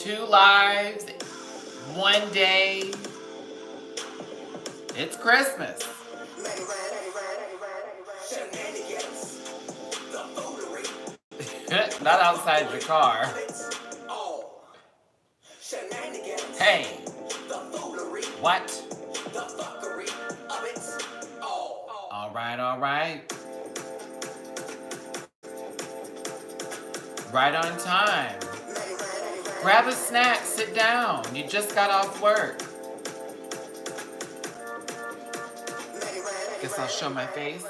2 lives, 1 day. It's Christmas. Not outside your car. Hey. What? All right, all right. Right on time. Grab a snack, sit down. You just got off work. Guess I'll show my face.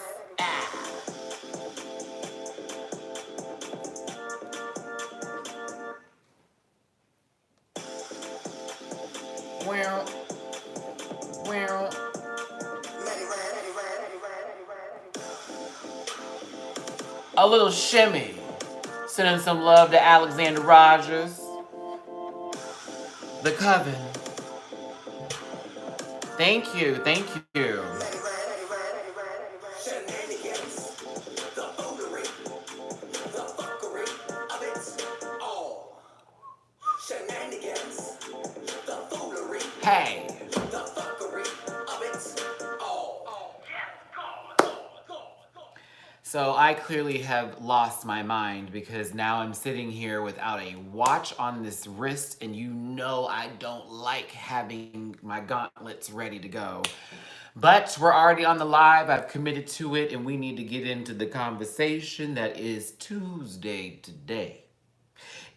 Well. A little shimmy. Sending some love to Alexander Rogers. The Coven. Thank you, thank you. Hey. So I clearly have lost my mind because now I'm sitting here without a watch on this wrist, and you know I don't like having my gauntlets ready to go. But we're already on the live. I've committed to it, and we need to get into the conversation that is Tuesday today.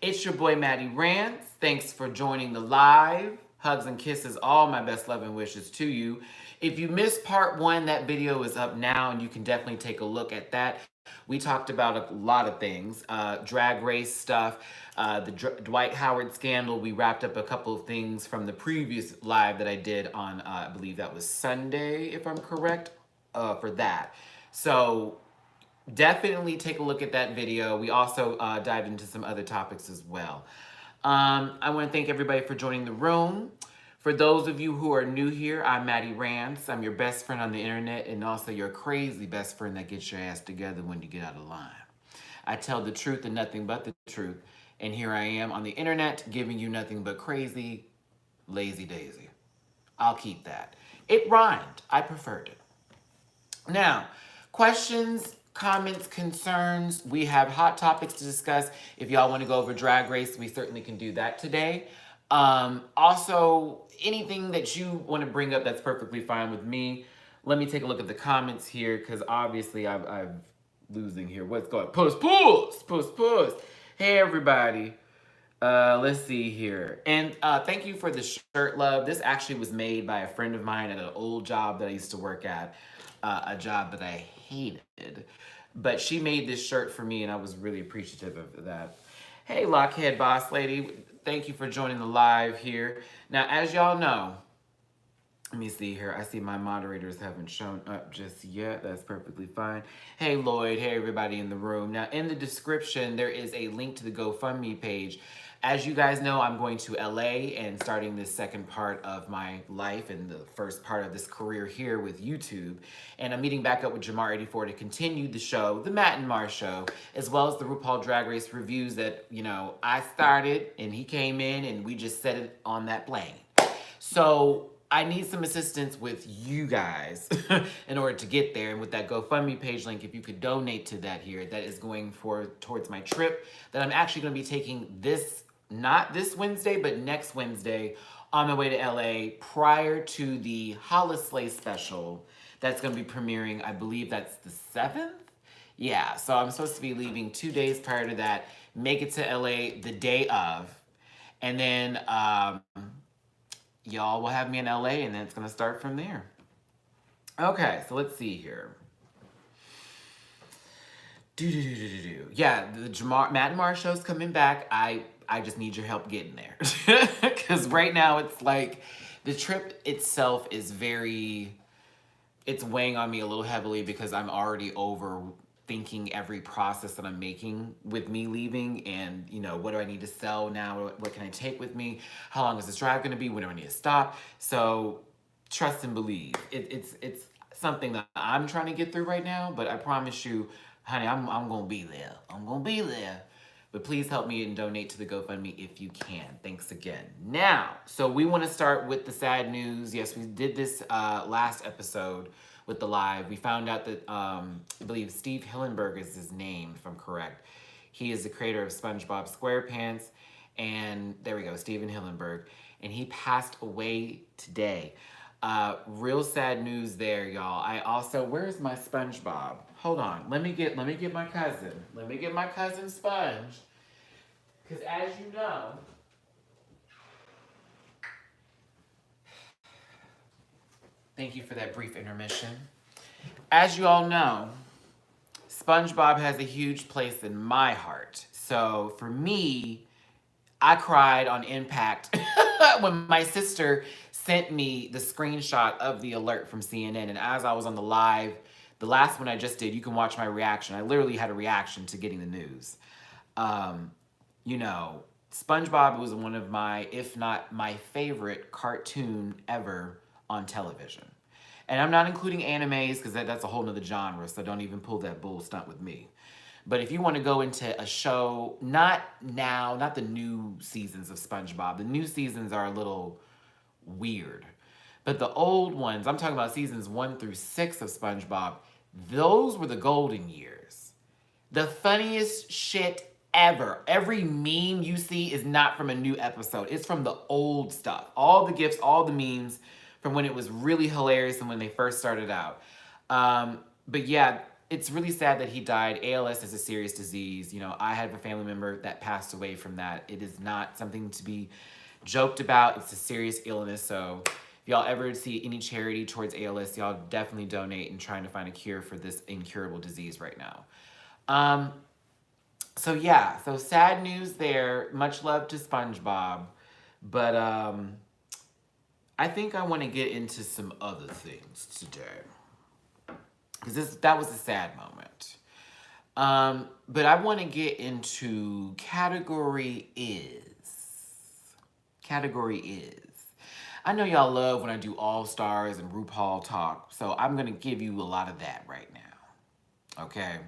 It's your boy Matty Rants. Thanks for joining the live. Hugs and kisses, all my best love and wishes to you. If you missed part 1, that video is up now, and you can definitely take a look at that. We talked about a lot of things, drag race stuff, the Dwight Howard scandal. We wrapped up a couple of things from the previous live that I did on, I believe that was Sunday, if I'm correct, for that. So definitely take a look at that video. We also dived into some other topics as well. I want to thank everybody for joining the room. For those of you who are new here, I'm Matty Rants. I'm your best friend on the internet and also your crazy best friend that gets your ass together when you get out of line. I tell the truth and nothing but the truth. And here I am on the internet giving you nothing but crazy, lazy daisy. I'll keep that. It rhymed. I preferred it. Now, questions, comments, concerns. We have hot topics to discuss. If y'all want to go over Drag Race, we certainly can do that today. Also, anything that you want to bring up, that's perfectly fine with me. Let me take a look at the comments here, because obviously I'm losing here. What's going on? Post. Hey, everybody. Let's see here. And thank you for the shirt, love. This actually was made by a friend of mine at an old job that I used to work at. A job that I hated. But she made this shirt for me, and I was really appreciative of that. Hey, Lockhead Boss Lady. Thank you for joining the live here. Now, as y'all know, let me see here. I see my moderators haven't shown up just yet. That's perfectly fine. Hey, Lloyd. Hey, everybody in the room. Now, in the description, there is a link to the GoFundMe page. As you guys know, I'm going to LA and starting this second part of my life and the first part of this career here with YouTube. And I'm meeting back up with Jamar84 to continue the show, the Matt and Mar show, as well as the RuPaul Drag Race reviews that, you know, I started and he came in and we just set it on that plane. So I need some assistance with you guys in order to get there. And with that GoFundMe page link, if you could donate to that here, that is going towards my trip that I'm actually going to be taking not this Wednesday, but next Wednesday on my way to LA prior to the Holislay special that's going to be premiering. I believe that's the 7th. Yeah, so I'm supposed to be leaving 2 days prior to that, make it to LA the day of, and then y'all will have me in LA, and then it's going to start from there. Okay, so let's see here. Yeah, the Matt and Mar show's coming back. I just need your help getting there. Because right now it's like the trip itself is it's weighing on me a little heavily because I'm already overthinking every process that I'm making with me leaving. And, you know, what do I need to sell now? What can I take with me? How long is this drive going to be? When do I need to stop? So trust and believe. It's something that I'm trying to get through right now. But I promise you, honey, I'm going to be there. I'm going to be there. But please help me and donate to the GoFundMe if you can. Thanks again. Now, so we want to start with the sad news. Yes, we did this last episode with the live. We found out that I believe Steve Hillenburg is his name, if I'm correct. He is the creator of SpongeBob SquarePants. And there we go, Steven Hillenburg. And he passed away today. Real sad news there, y'all. I also, where's my SpongeBob? Hold on, let me get my cousin. Let me get my cousin Sponge. Because as you know, thank you for that brief intermission. As you all know, SpongeBob has a huge place in my heart. So for me, I cried on impact when my sister sent me the screenshot of the alert from CNN. And as I was on the live, the last one I just did, you can watch my reaction. I literally had a reaction to getting the news. You know, SpongeBob was one of my, if not my favorite cartoon ever on television. And I'm not including animes because that's a whole nother genre, so don't even pull that bull stunt with me. But if you want to go into a show, not now, not the new seasons of SpongeBob. The new seasons are a little weird. But the old ones, I'm talking about seasons 1 through 6 of SpongeBob, those were the golden years. The funniest shit ever. Every meme you see is not from a new episode. It's from the old stuff. All the gifs, all the memes from when it was really hilarious and when they first started out. But yeah, it's really sad that he died. ALS is a serious disease. You know, I have a family member that passed away from that. It is not something to be joked about. It's a serious illness. So if y'all ever see any charity towards ALS, y'all definitely donate in trying to find a cure for this incurable disease right now. So yeah, so sad news there. Much love to SpongeBob. But I think I want to get into some other things today. Because that was a sad moment. But I want to get into category is. Category is. I know y'all love when I do All Stars and RuPaul talk, so I'm going to give you a lot of that right now. Okay?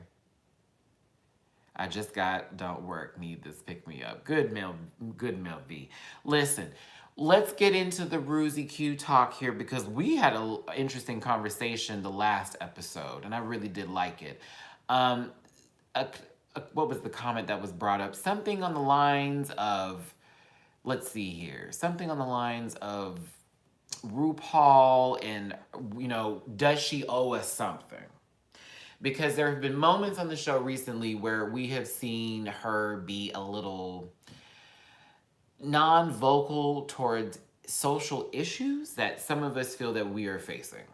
I just got don't work, need this pick me up. Good Mel V. Listen, let's get into the Ruzy Q talk here because we had an interesting conversation the last episode, and I really did like it. What was the comment that was brought up? Something on the lines of, let's see here, something on the lines of RuPaul and, you know, does she owe us something? Because there have been moments on the show recently where we have seen her be a little non-vocal towards social issues that some of us feel that we are facing.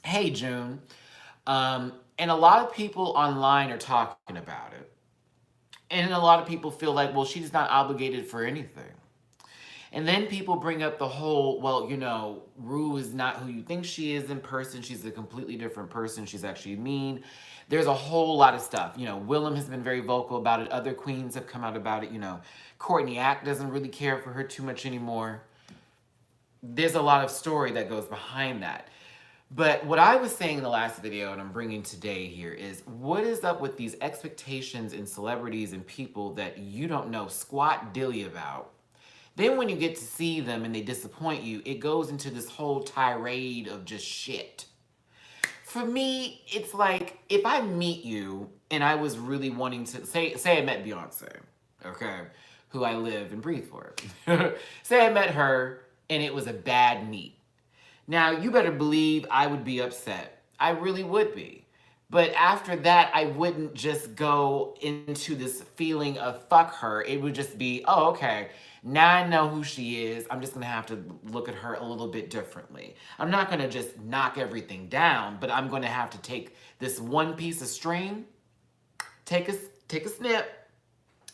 Hey, June. And a lot of people online are talking about it. And a lot of people feel like, well, she's not obligated for anything. And then people bring up the whole, well, you know, Rue is not who you think she is in person. She's a completely different person. She's actually mean. There's a whole lot of stuff. You know, Willem has been very vocal about it. Other queens have come out about it. You know, Courtney Act doesn't really care for her too much anymore. There's a lot of story that goes behind that. But what I was saying in the last video, and I'm bringing today here, is what is up with these expectations in celebrities and people that you don't know squat dilly about? Then when you get to see them and they disappoint you, it goes into this whole tirade of just shit. For me, it's like, if I meet you and I was really wanting to, say I met Beyonce, okay, who I live and breathe for. Say I met her and it was a bad meet. Now, you better believe I would be upset. I really would be. But after that, I wouldn't just go into this feeling of fuck her. It would just be, oh, okay, now I know who she is. I'm just going to have to look at her a little bit differently. I'm not going to just knock everything down, but I'm going to have to take this one piece of string, take a snip,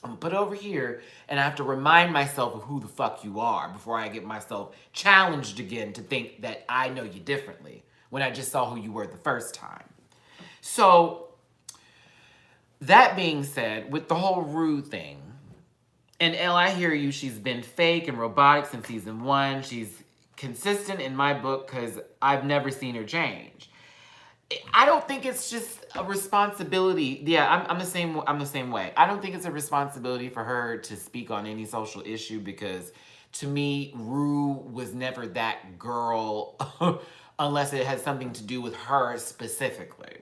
I'm gonna put it over here, and I have to remind myself of who the fuck you are before I get myself challenged again to think that I know you differently when I just saw who you were the first time. So, that being said, with the whole Rue thing, and Elle, I hear you, she's been fake and robotic since season 1. She's consistent in my book because I've never seen her change. I don't think it's just a responsibility. Yeah, I'm the same. I'm the same way. I don't think it's a responsibility for her to speak on any social issue because, to me, Rue was never that girl, unless it has something to do with her specifically.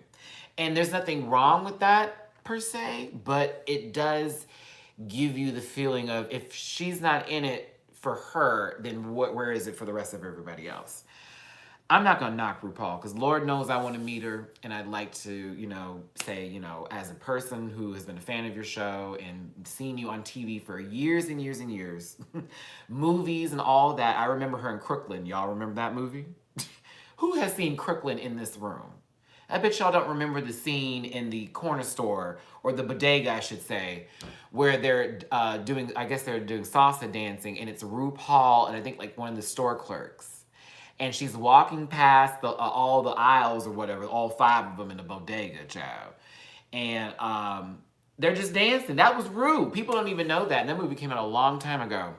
And there's nothing wrong with that per se, but it does give you the feeling of if she's not in it for her, then where is it for the rest of everybody else? I'm not gonna knock RuPaul because Lord knows I want to meet her, and I'd like to, say, as a person who has been a fan of your show and seen you on TV for years and years and years, movies and all that. I remember her in Crooklyn. Y'all remember that movie? Who has seen Crooklyn in this room? I bet y'all don't remember the scene in the corner store, or the bodega, I should say, where they're doing, I guess they're doing salsa dancing, and it's RuPaul and I think like one of the store clerks. And she's walking past all the aisles or whatever, all five of them in the bodega, child. And they're just dancing. That was Rue. People don't even know that. And that movie came out a long time ago.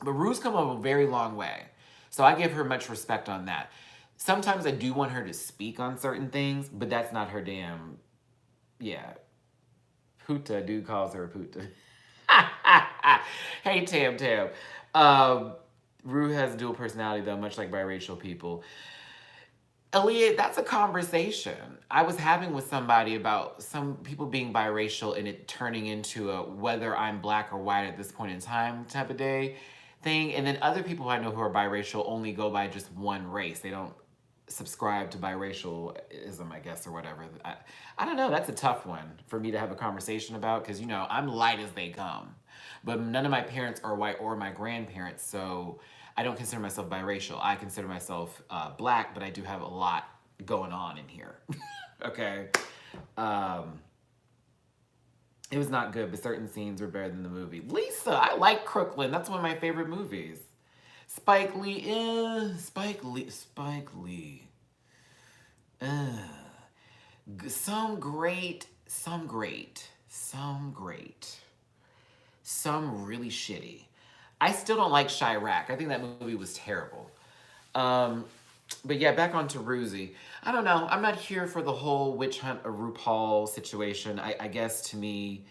But Rue's come a very long way. So I give her much respect on that. Sometimes I do want her to speak on certain things, but that's not her damn, yeah. Puta, dude calls her a puta. Hey, Tam Tam. Rue has dual personality, though, much like biracial people. Aaliyah, that's a conversation I was having with somebody about some people being biracial and it turning into a whether I'm black or white at this point in time type of day thing. And then other people I know who are biracial only go by just one race. They don't subscribe to biracialism, I guess, or whatever. I don't know. That's a tough one for me to have a conversation about because, I'm light as they come. But none of my parents are white or my grandparents, so I don't consider myself biracial. I consider myself black, but I do have a lot going on in here. Okay? It was not good, but certain scenes were better than the movie. Lisa, I like Crooklyn. That's one of my favorite movies. Spike Lee, Spike Lee. Some great, some really shitty. I still don't like Chirac. I think that movie was terrible. But yeah, back on to Ruzy. I don't know. I'm not here for the whole witch hunt or RuPaul situation. I guess to me,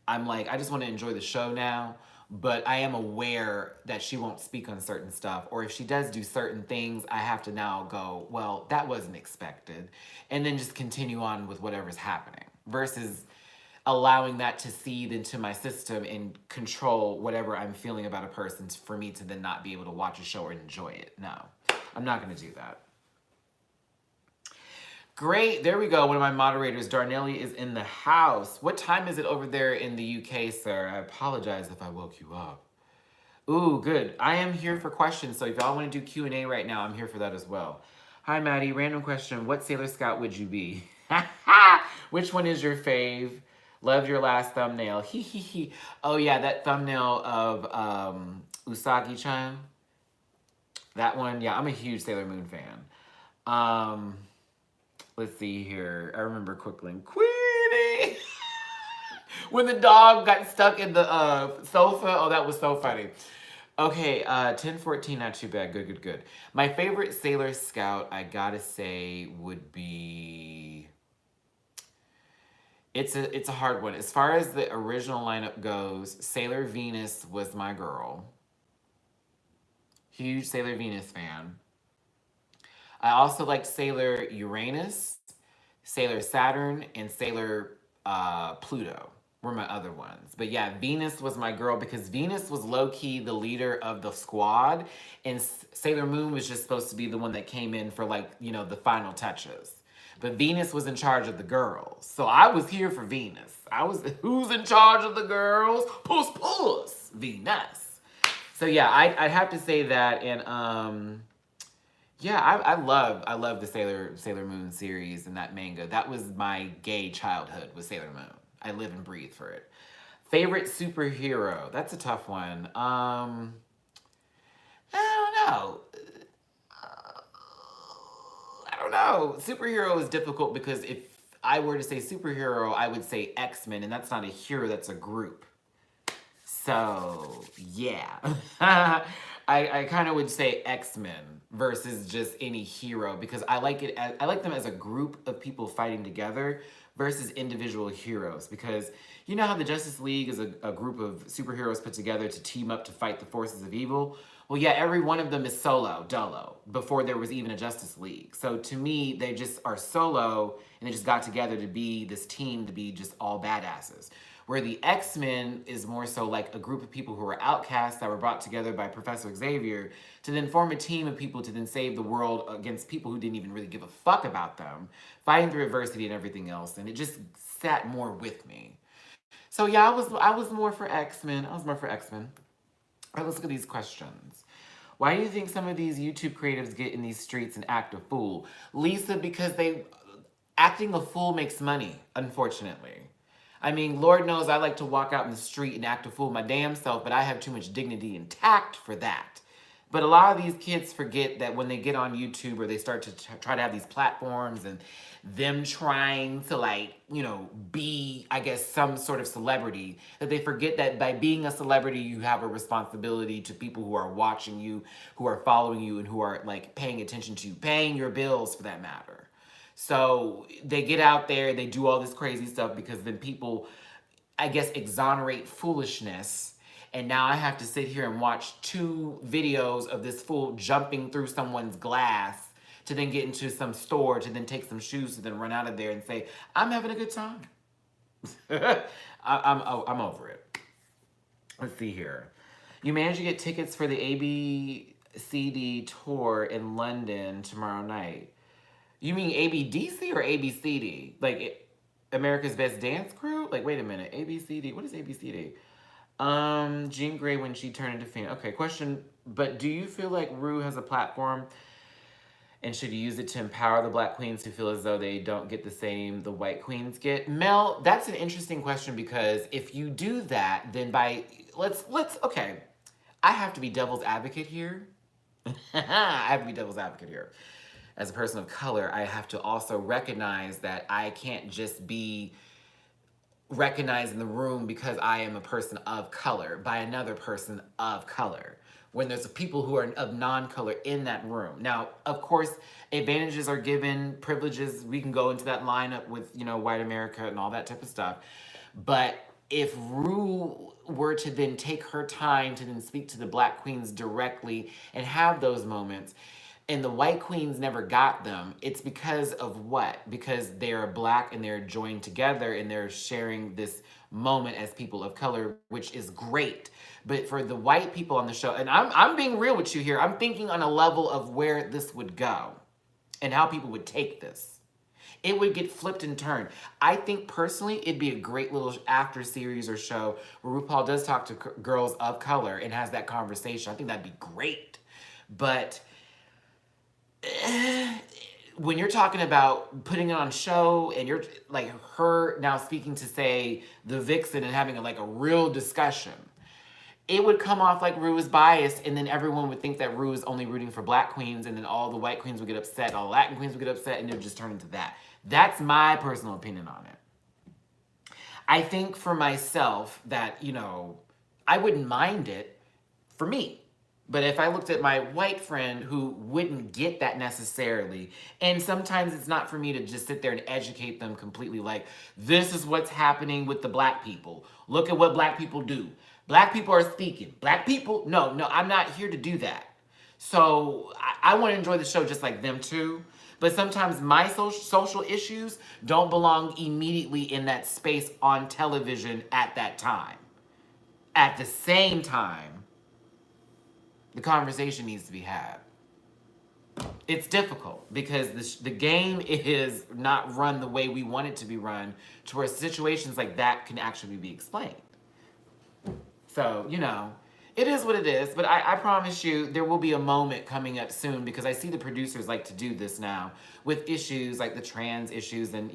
I'm like, I just want to enjoy the show now. But I am aware that she won't speak on certain stuff. Or if she does do certain things, I have to now go, well, that wasn't expected. And then just continue on with whatever's happening. Versus allowing that to seed into my system and control whatever I'm feeling about a person for me to then not be able to watch a show or enjoy it. No, I'm not going to do that. Great. There we go. One of my moderators, Darnelli, is in the house. What time is it over there in the UK, sir? I apologize if I woke you up. Ooh, good. I am here for questions, so if y'all want to do Q&A right now, I'm here for that as well. Hi, Maddie. Random question. What Sailor Scout would you be? Which one is your fave? Love your last thumbnail. Hee hee hee. Oh, yeah, that thumbnail of Usagi-chan. That one, yeah, I'm a huge Sailor Moon fan. Let's see here. I remember Quicklin. Queenie! When the dog got stuck in the sofa. Oh, that was so funny. Okay, 10:14, not too bad. Good. My favorite Sailor Scout, I gotta say, would be... It's a hard one. As far as the original lineup goes, Sailor Venus was my girl. Huge Sailor Venus fan. I also liked Sailor Uranus, Sailor Saturn, and Sailor Pluto were my other ones. But yeah, Venus was my girl because Venus was low-key the leader of the squad, and Sailor Moon was just supposed to be the one that came in for, like, the final touches. But Venus was in charge of the girls. So I was here for Venus. Who's in charge of the girls? Puss, Venus. So yeah, I'd have to say that, and yeah, I love the Sailor Moon series and that manga. That was my gay childhood, was Sailor Moon. I live and breathe for it. Favorite superhero? That's a tough one. I don't know. I don't know. Superhero is difficult because if I were to say superhero, I would say X-Men, and that's not a hero, that's a group. So, yeah. I kind of would say X-Men versus just any hero because I like them as a group of people fighting together versus individual heroes because you know how the Justice League is a group of superheroes put together to team up to fight the forces of evil? Well, yeah, every one of them is solo, dolo, before there was even a Justice League. So to me, they just are solo and they just got together to be this team to be just all badasses. Where the X-Men is more so like a group of people who were outcasts that were brought together by Professor Xavier to then form a team of people to then save the world against people who didn't even really give a fuck about them, fighting through adversity and everything else. And it just sat more with me. So yeah, I was more for X-Men. I was more for X-Men. All right, let's look at these questions. Why do you think some of these YouTube creatives get in these streets and act a fool? Lisa, because acting a fool makes money, unfortunately. I mean, Lord knows I like to walk out in the street and act a fool my damn self, but I have too much dignity and tact for that. But a lot of these kids forget that when they get on YouTube or they start to try to have these platforms and them trying to like, be, I guess, some sort of celebrity, that they forget that by being a celebrity, you have a responsibility to people who are watching you, who are following you, and who are like paying attention to you, paying your bills for that matter. So they get out there, they do all this crazy stuff because then people, I guess, exonerate foolishness. And now I have to sit here and watch 2 videos of this fool jumping through someone's glass to then get into some store, to then take some shoes, to then run out of there and say, I'm having a good time. I'm over it. Let's see here. You managed to get tickets for the ABCD tour in London tomorrow night. You mean ABDC or ABCD? Like America's Best Dance Crew? Like, wait a minute. ABCD. What is ABCD? Jean Grey when she turned into Phoenix. Okay, question. But do you feel like Rue has a platform and should you use it to empower the black queens who feel as though they don't get the same the white queens get? Mel, that's an interesting question because if you do that, then okay. I have to be devil's advocate here. I have to be devil's advocate here. As a person of color, I have to also recognize that I can't just be recognized in the room because I am a person of color by another person of color. When there's people who are of non-color in that room. Now, of course, advantages are given, privileges, we can go into that lineup with, white America and all that type of stuff. But if Rue were to then take her time to then speak to the black queens directly and have those moments, and the white queens never got them, it's because of what? Because they're black and they're joined together and they're sharing this moment as people of color, which is great. But for the white people on the show, and I'm being real with you here, I'm thinking on a level of where this would go and how people would take this. It would get flipped and turned. I think personally, it'd be a great little after series or show where RuPaul does talk to girls of color and has that conversation. I think that'd be great. But when you're talking about putting it on show and you're like her now speaking to say the vixen and having a real discussion, it would come off like Rue is biased, and then everyone would think that Rue is only rooting for black queens, and then all the white queens would get upset, all the Latin queens would get upset, and it would just turn into that. That's my personal opinion on it. I think for myself that, I wouldn't mind it for me. But if I looked at my white friend who wouldn't get that necessarily, and sometimes it's not for me to just sit there and educate them completely like, this is what's happening with the black people. Look at what black people do. Black people are speaking. Black people, no, I'm not here to do that. So I want to enjoy the show just like them too. But sometimes my social issues don't belong immediately in that space on television at that time. At the same time, the conversation needs to be had. It's difficult because the game is not run the way we want it to be run, to where situations like that can actually be explained. So, it is what it is, but I promise you there will be a moment coming up soon because I see the producers like to do this now with issues like the trans issues and,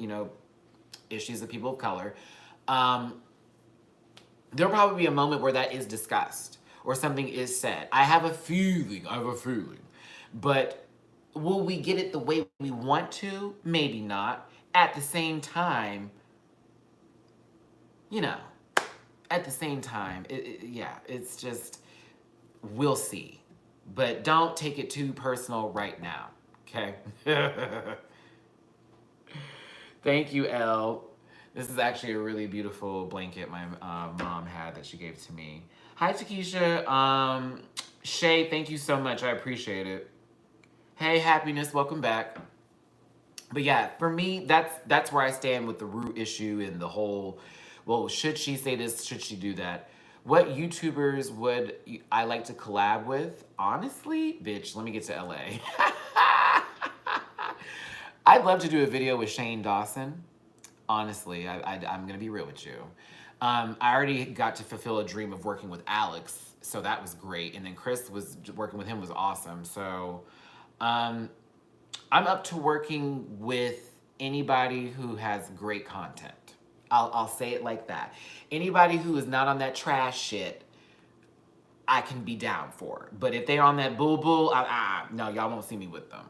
issues of people of color. There'll probably be a moment where that is discussed or something is said. I have a feeling. But will we get it the way we want to? Maybe not. At the same time, it's just, we'll see. but don't take it too personal right now. Okay. Thank you, Elle. This is actually a really beautiful blanket my mom had that she gave to me. Hi, Takesha. Shay, thank you so much. I appreciate it. Hey, happiness, welcome back. But yeah, for me, that's where I stand with the root issue and the whole. Well, should she say this? Should she do that? What YouTubers would I like to collab with? Honestly, bitch, let me get to LA. I'd love to do a video with Shane Dawson. Honestly, I'm gonna be real with you. I already got to fulfill a dream of working with Alex, so that was great. And then Chris was working with him was awesome. So um, I'm up to working with anybody who has great content. I'll say it like that. Anybody who is not on that trash shit, I can be down for. But if they're on that bull, no, y'all won't see me with them.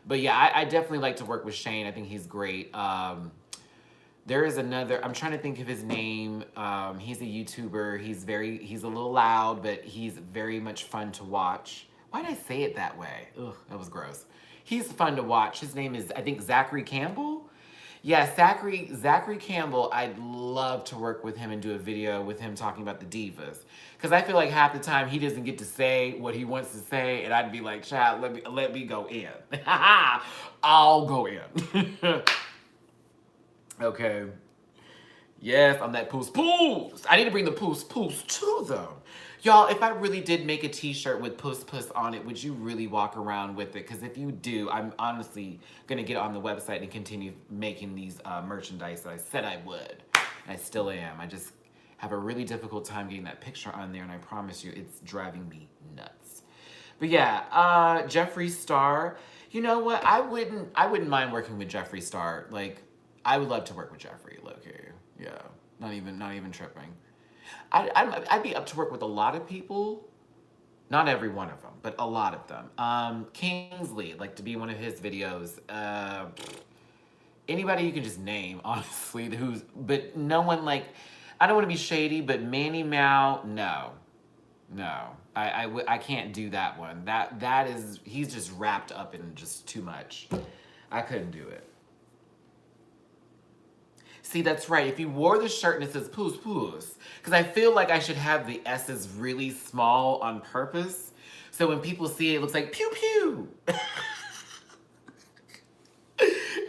But yeah, I definitely like to work with Shane. I think he's great. There is another, I'm trying to think of his name. He's a YouTuber. He's a little loud, but he's very much fun to watch. Why did I say it that way? Ugh, that was gross. He's fun to watch. His name is, I think, Zachary Campbell. Yeah, Zachary Campbell, I'd love to work with him and do a video with him talking about the divas. Because I feel like half the time he doesn't get to say what he wants to say, and I'd be like, child, let me go in. I'll go in. Okay. Yes, I'm that poos poos. I need to bring the poos poos to them. Y'all, if I really did make a t-shirt with puss puss on it, would you really walk around with it? Because if you do, I'm honestly going to get on the website and continue making these merchandise that I said I would. And I still am. I just have a really difficult time getting that picture on there, and I promise you, it's driving me nuts. But yeah, Jeffree Star. You know what? I wouldn't mind working with Jeffree Star. Like, I would love to work with Jeffree, low-key. Yeah, not even tripping. I'd be up to work with a lot of people. Not every one of them, but a lot of them. Kingsley, like to be one of his videos. Anybody you can just name, honestly, but no one like, I don't want to be shady, but Manny Mao, no. No, I can't do that one. That is, he's just wrapped up in just too much. I couldn't do it. See, that's right. If you wore the shirt and it says poos poos, because I feel like I should have the S's really small on purpose. So when people see it, it looks like pew pew.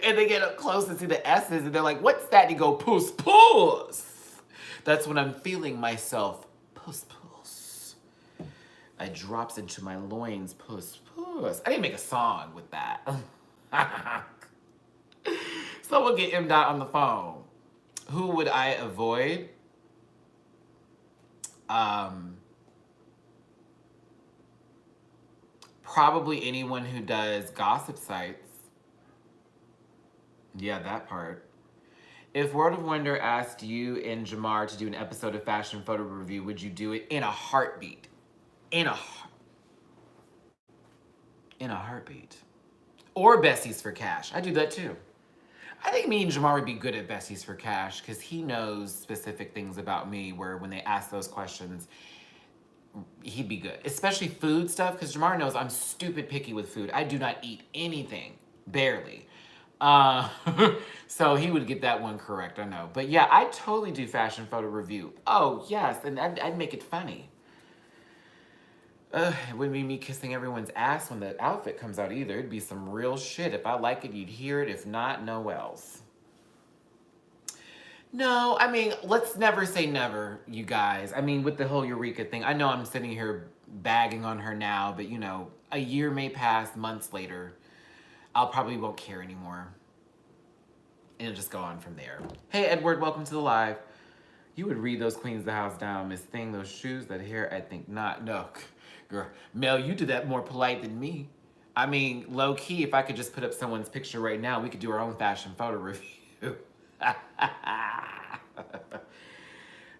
And they get up close and see the S's and they're like, what's that? And you go, poos poos. That's when I'm feeling myself, poos poos. I drops into my loins, poos poos. I didn't make a song with that. Someone get M. Dot on the phone. Who would I avoid? Probably anyone who does gossip sites. Yeah, that part. If World of Wonder asked you and Jamar to do an episode of Fashion Photo Review, would you do it? In a heartbeat. In a heartbeat. Or Bessie's for Cash. I do that too. I think me and Jamar would be good at Bessie's for Cash because he knows specific things about me where when they ask those questions, he'd be good. Especially food stuff because Jamar knows I'm stupid picky with food. I do not eat anything. Barely. Uh, so he would get that one correct, I know. But yeah, I totally do fashion photo review. Oh, yes, and I'd make it funny. It wouldn't be me kissing everyone's ass when the outfit comes out either. It'd be some real shit. If I like it, you'd hear it. If not, no else. No, I mean, let's never say never, you guys. I mean, with the whole Eureka thing, I know I'm sitting here bagging on her now, but you know, a year may pass, months later, I'll probably won't care anymore. And it'll just go on from there. Hey, Edward, welcome to the live. You would read those queens of the house down, Miss Thing, those shoes, that hair, I think not. No, girl, Mel, you do that more polite than me. I mean, low key, if I could just put up someone's picture right now, we could do our own fashion photo review.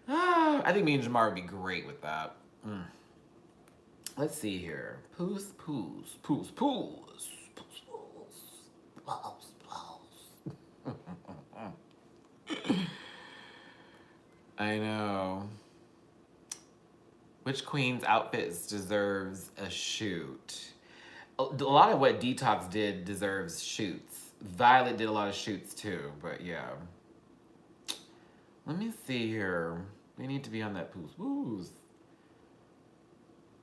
I think me and Jamar would be great with that. Let's see here. Poos, poos, poos, poos, poos, poos, poos, poos. I know. Which queen's outfits deserves a shoot? A lot of what Detox did deserves shoots. Violet did a lot of shoots too, but yeah. Let me see here. We need to be on that poos. Woos.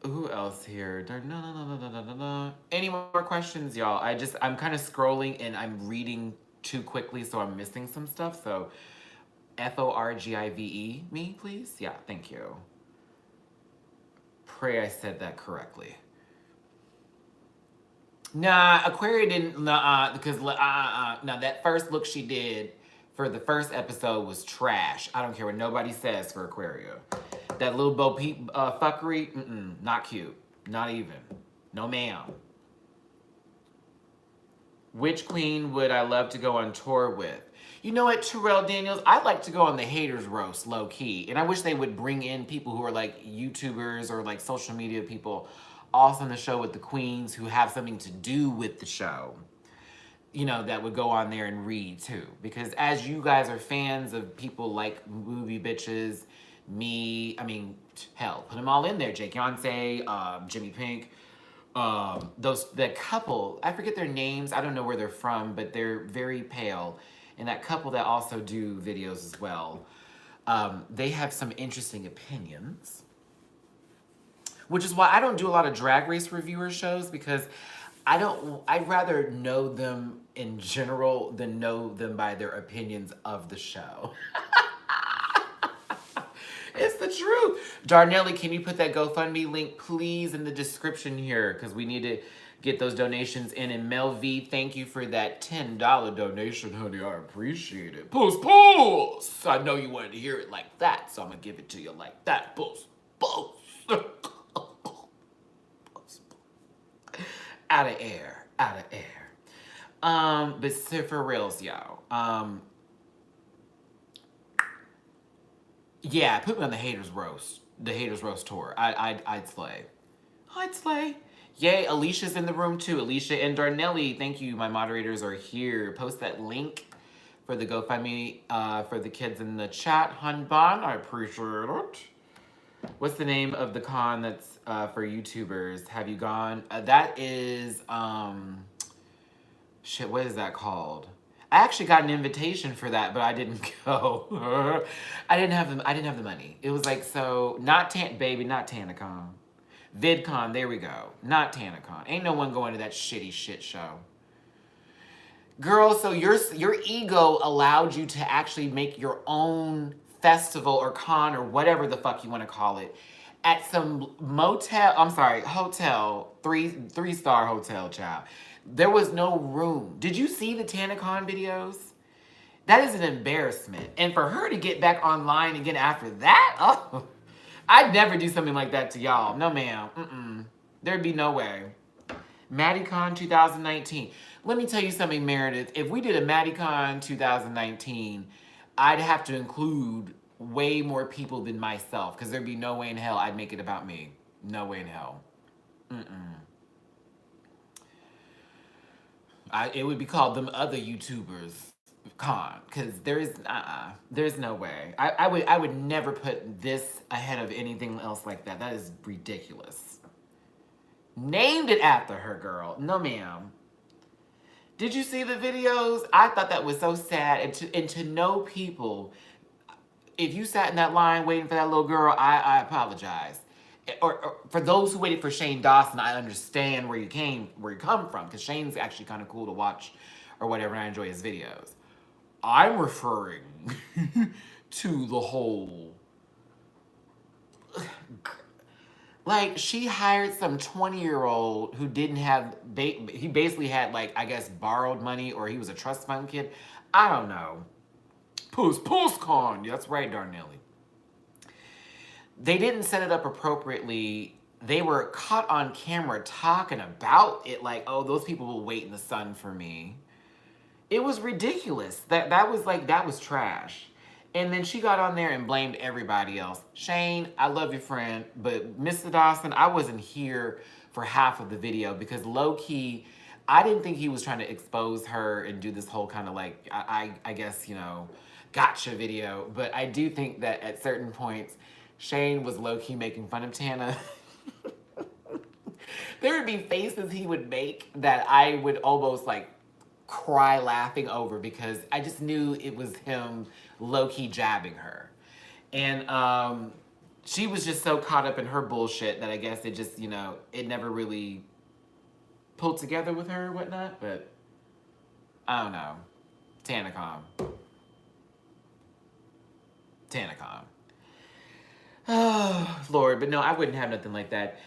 Who else here? No, no, no, no, no, no, no, no. Any more questions, y'all? I'm kind of scrolling and I'm reading too quickly, so I'm missing some stuff. So, Forgive me, please. Yeah, thank you. Pray I said that correctly. Nah, Aquaria didn't. Nah, because now that first look she did for the first episode was trash. I don't care what nobody says for Aquaria. That little Bo Peep fuckery, not cute. Not even. No ma'am. Which queen would I love to go on tour with? You know what, Terrell Daniels? I'd like to go on the haters roast, low key. And I wish they would bring in people who are like YouTubers or like social media people also on the show with the queens who have something to do with the show. You know, that would go on there and read too. Because as you guys are fans of people like movie bitches, me, I mean, hell, put them all in there. Jake Yonsei, Jimmy Pink, that couple, I forget their names, I don't know where they're from, but they're very pale. And that couple that also do videos as well, they have some interesting opinions. Which is why I don't do a lot of Drag Race reviewer shows, because I'd rather know them in general than know them by their opinions of the show. It's the truth. Darnelli, can you put that GoFundMe link, please, in the description here? Because we need to get those donations in. And Mel V, thank you for that $10 donation, honey. I appreciate it. Pulse, pulse. I know you wanted to hear it like that, so I'm going to give it to you like that. Pulse, pulse. Out of air. Out of air. But for reals, y'all. Yeah, put me on the haters roast. The haters roast tour. I'd slay. I'd slay. Yay, Alicia's in the room too. Alicia and Darnelli, thank you. My moderators are here. Post that link for the GoFundMe for the kids in the chat. Hanban, I appreciate it. What's the name of the con that's for YouTubers? Have you gone? That is, shit, what is that called? I actually got an invitation for that, but I didn't go. I didn't have the money. It was like, so, not TanaCon. VidCon, there we go. Not TanaCon. Ain't no one going to that shitty shit show. Girl, so your ego allowed you to actually make your own festival or con or whatever the fuck you want to call it at some hotel, three-star hotel, child. There was no room. Did you see the TanaCon videos? That is an embarrassment. And for her to get back online again after that, oh, I'd never do something like that to y'all. No, ma'am. There'd be no way. MattyCon 2019. Let me tell you something, Meredith. If we did a MattyCon 2019, I'd have to include way more people than myself, because there'd be no way in hell I'd make it about me. No way in hell. It would be called them other YouTubers con, because there's no way. I would never put this ahead of anything else like that. That is ridiculous. Named it after her, girl. No, ma'am. Did you see the videos? I thought that was so sad. And to know people, if you sat in that line waiting for that little girl, I apologize. Or for those who waited for Shane Dawson, I understand where you come from, because Shane's actually kind of cool to watch or whatever, and I enjoy his videos. I'm referring to the whole, like, she hired some 20-year-old who didn't have, he basically had, like, I guess, borrowed money, or he was a trust fund kid. I don't know. Postcon. That's right, Darnelli. They didn't set it up appropriately. They were caught on camera talking about it like, oh, those people will wait in the sun for me. It was ridiculous. That was trash. And then she got on there and blamed everybody else. Shane, I love your friend, but Mr. Dawson, I wasn't here for half of the video, because low-key, I didn't think he was trying to expose her and do this whole kind of like, I guess, gotcha video. But I do think that at certain points, Shane was low-key making fun of Tana. There would be faces he would make that I would almost like cry laughing over because I just knew it was him low-key jabbing her. And she was just so caught up in her bullshit that I guess it just, it never really pulled together with her or whatnot. But I don't know. Tanacom. Oh, Lord. But no, I wouldn't have nothing like that.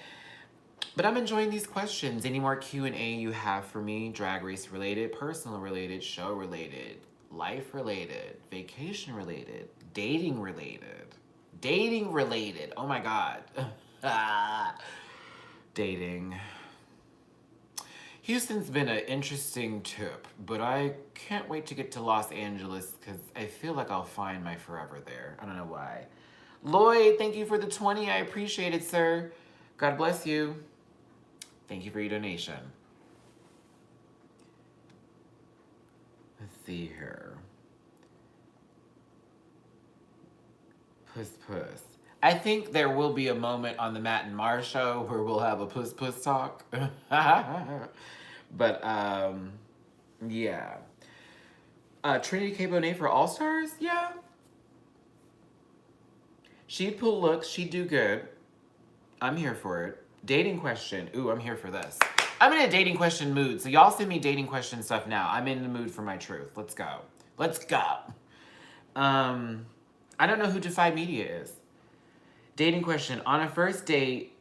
But I'm enjoying these questions. Any more Q&A you have for me? Drag race related, personal related, show related, life related, vacation related, dating related. Dating related. Oh my God. Dating. Houston's been an interesting trip, but I can't wait to get to Los Angeles because I feel like I'll find my forever there. I don't know why. Lloyd, thank you for the 20. I appreciate it, sir. God bless you. Thank you for your donation. Let's see here. Puss puss. I think there will be a moment on the Matt and Mar show where we'll have a puss puss talk. But yeah. Trinity K. Bonet for All Stars? Yeah. She'd pull looks, she'd do good. I'm here for it. Dating question. Ooh, I'm here for this. I'm in a dating question mood. So y'all send me dating question stuff now. I'm in the mood for my truth. Let's go. Let's go. I don't know who Defy Media is. Dating question. On a first date,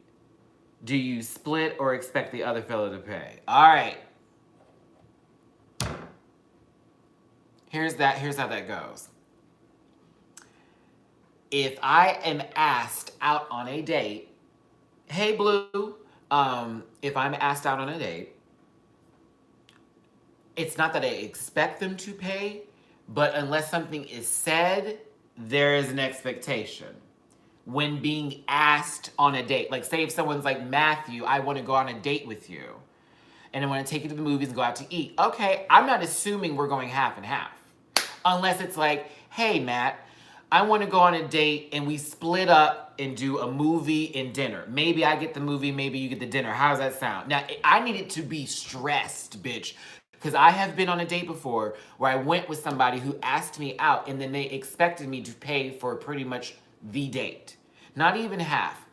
do you split or expect the other fellow to pay? All right. Here's how that goes. If I am asked out on a date, hey Blue, if I'm asked out on a date, it's not that I expect them to pay, but unless something is said, there is an expectation. When being asked on a date, like say if someone's like, Matthew, I want to go on a date with you, and I want to take you to the movies and go out to eat. Okay, I'm not assuming we're going half and half. Unless it's like, hey Matt, I want to go on a date and we split up and do a movie and dinner. Maybe I get the movie, maybe you get the dinner. How does that sound? Now, I need it to be stressed, bitch. Because I have been on a date before where I went with somebody who asked me out and then they expected me to pay for pretty much the date. Not even half,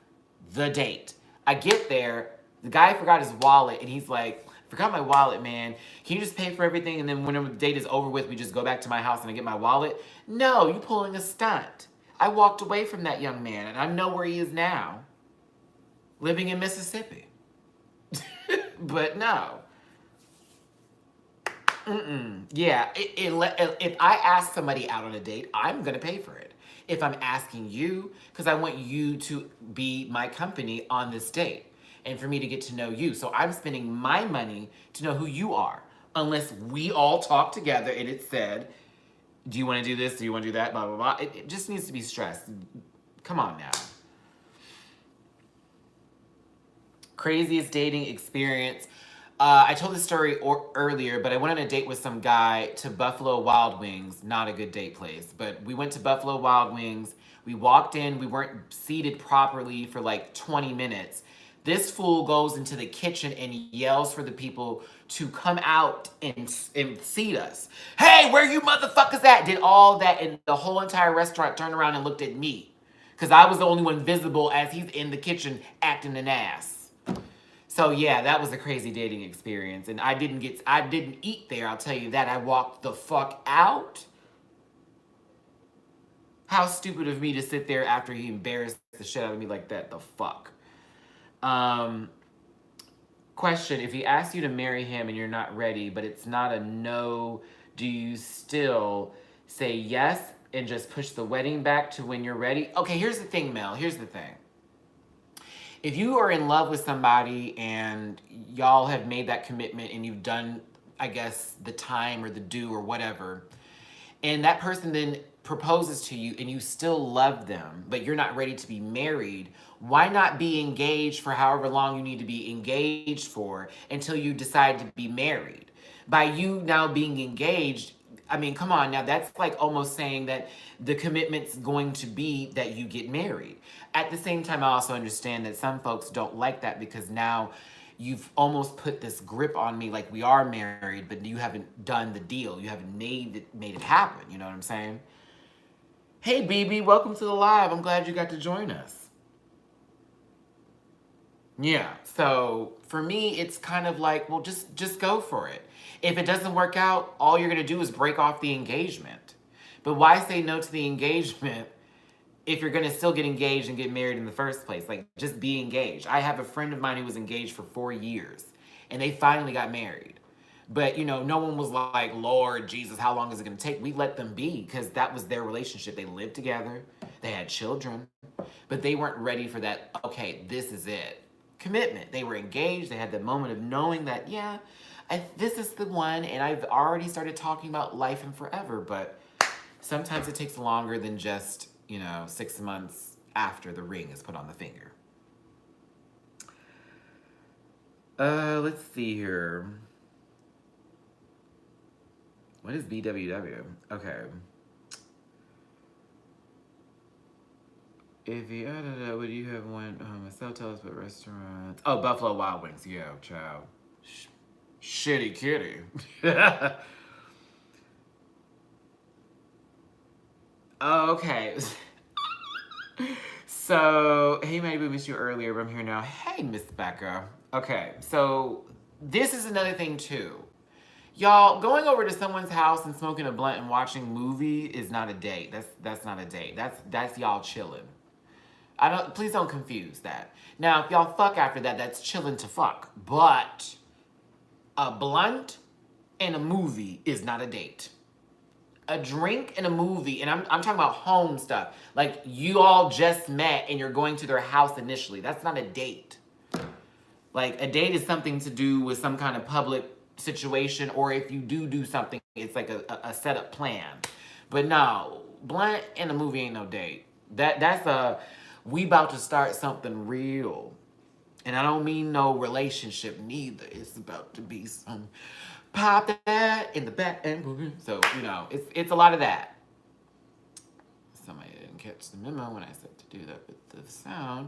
the date. I get there, the guy forgot his wallet and he's like, forgot my wallet, man. Can you just pay for everything and then whenever the date is over with, we just go back to my house and I get my wallet? No, you pulling a stunt. I walked away from that young man and I know where he is now. Living in Mississippi. But no. Yeah, if I ask somebody out on a date, I'm going to pay for it. If I'm asking you, because I want you to be my company on this date and for me to get to know you. So I'm spending my money to know who you are. Unless we all talk together and it's said, do you want to do this? Do you want to do that? Blah, blah, blah. It just needs to be stressed. Come on now. Craziest dating experience. I told this story earlier, but I went on a date with some guy to Buffalo Wild Wings. Not a good date place, but we went to Buffalo Wild Wings. We walked in. We weren't seated properly for like 20 minutes. This fool goes into the kitchen and yells for the people to come out and seat us. Hey, where you motherfuckers at? Did all that, and the whole entire restaurant turned around and looked at me because I was the only one visible as he's in the kitchen acting an ass. So yeah, that was a crazy dating experience. And I didn't eat there, I'll tell you that. I walked the fuck out. How stupid of me to sit there after he embarrassed the shit out of me like that. The fuck. Question, if he asks you to marry him and you're not ready, but it's not a no, do you still say yes and just push the wedding back to when you're ready? Okay, here's the thing, Mel. Here's the thing. If you are in love with somebody and y'all have made that commitment and you've done, I guess, the time or the due or whatever, and that person then proposes to you and you still love them, but you're not ready to be married, why not be engaged for however long you need to be engaged for until you decide to be married? By you now being engaged, I mean, come on now. That's like almost saying that the commitment's going to be that you get married. At the same time, I also understand that some folks don't like that because now you've almost put this grip on me like we are married, but you haven't done the deal. You haven't made it happen. You know what I'm saying? Hey, BB, welcome to the live. I'm glad you got to join us. Yeah. So for me, it's kind of like, well, just go for it. If it doesn't work out, all you're gonna do is break off the engagement. But why say no to the engagement if you're gonna still get engaged and get married in the first place? Like, just be engaged. I have a friend of mine who was engaged for 4 years, and they finally got married. But no one was like, Lord Jesus, how long is it gonna take? We let them be because that was their relationship. They lived together, they had children, but they weren't ready for that. Okay, this is it. Commitment. They were engaged. They had the moment of knowing that, yeah, this is the one, and I've already started talking about life and forever. But sometimes it takes longer than just 6 months after the ring is put on the finger. Let's see here. What is BWW? Okay. If you would you have went myself? Tell us what restaurants? Oh, Buffalo Wild Wings. Yeah, child. Shitty kitty. Okay. So, hey, maybe we missed you earlier, but I'm here now. Hey, Miss Becca. Okay, so this is another thing too. Y'all, going over to someone's house and smoking a blunt and watching movie is not a date. That's not a date. That's y'all chilling. Please don't confuse that. Now, if y'all fuck after that, that's chilling to fuck. But a blunt and a movie is not a date. A drink and a movie, and I'm talking about home stuff. Like, you all just met and you're going to their house initially. That's not a date. Like, a date is something to do with some kind of public situation, or if you do something, it's like a setup plan. But no, blunt and a movie ain't no date. That's we about to start something real. And I don't mean no relationship neither. It's about to be some pop that in the back and so it's a lot of that. Somebody didn't catch the memo when I said to do that with the sound.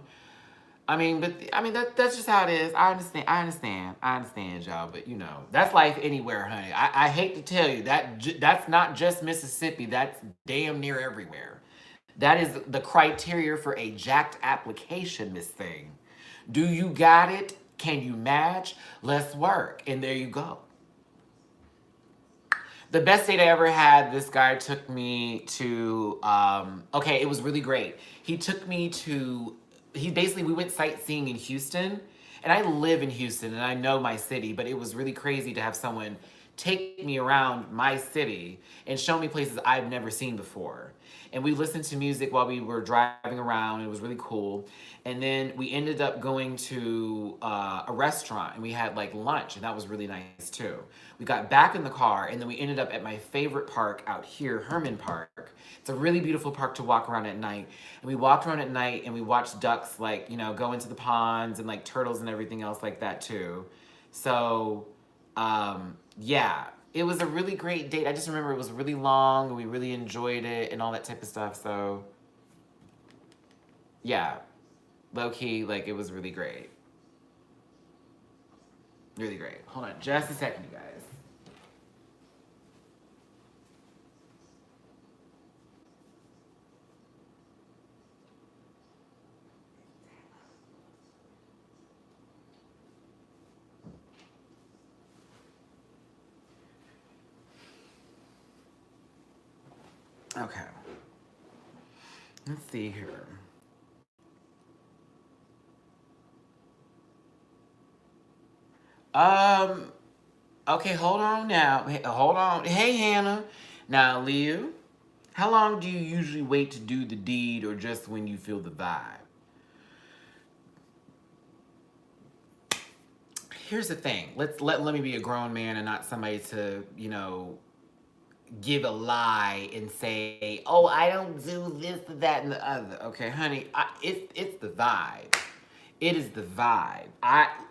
That's just how it is. I understand, y'all. But that's life anywhere, honey. I hate to tell you that's not just Mississippi. That's damn near everywhere. That is the criteria for a jacked application, Miss Thing. Do you got it? Can you match? Let's work. And there you go. The best date I ever had, this guy took me to, it was really great. He took me to, we went sightseeing in Houston. And I live in Houston and I know my city, but it was really crazy to have someone take me around my city and show me places I've never seen before. And we listened to music while we were driving around. It was really cool. And then we ended up going to a restaurant and we had like lunch, and that was really nice too. We got back in the car and then we ended up at my favorite park out here, Herman Park. It's a really beautiful park to walk around at night. And we walked around at night and we watched ducks go into the ponds and like turtles and everything else like that too. So, yeah, it was a really great date. I just remember it was really long and we really enjoyed it and all that type of stuff. So, yeah, low key, it was really great. Really great. Hold on just a second, you guys. Okay. Let's see here. Okay, hold on now. Hold on. Hey, Hannah. Now, Leah, how long do you usually wait to do the deed, or just when you feel the vibe? Here's the thing. Let me be a grown man and not somebody to, give a lie and say, oh, I don't do this, that, and the other. Okay, honey, it's the vibe. It is the vibe.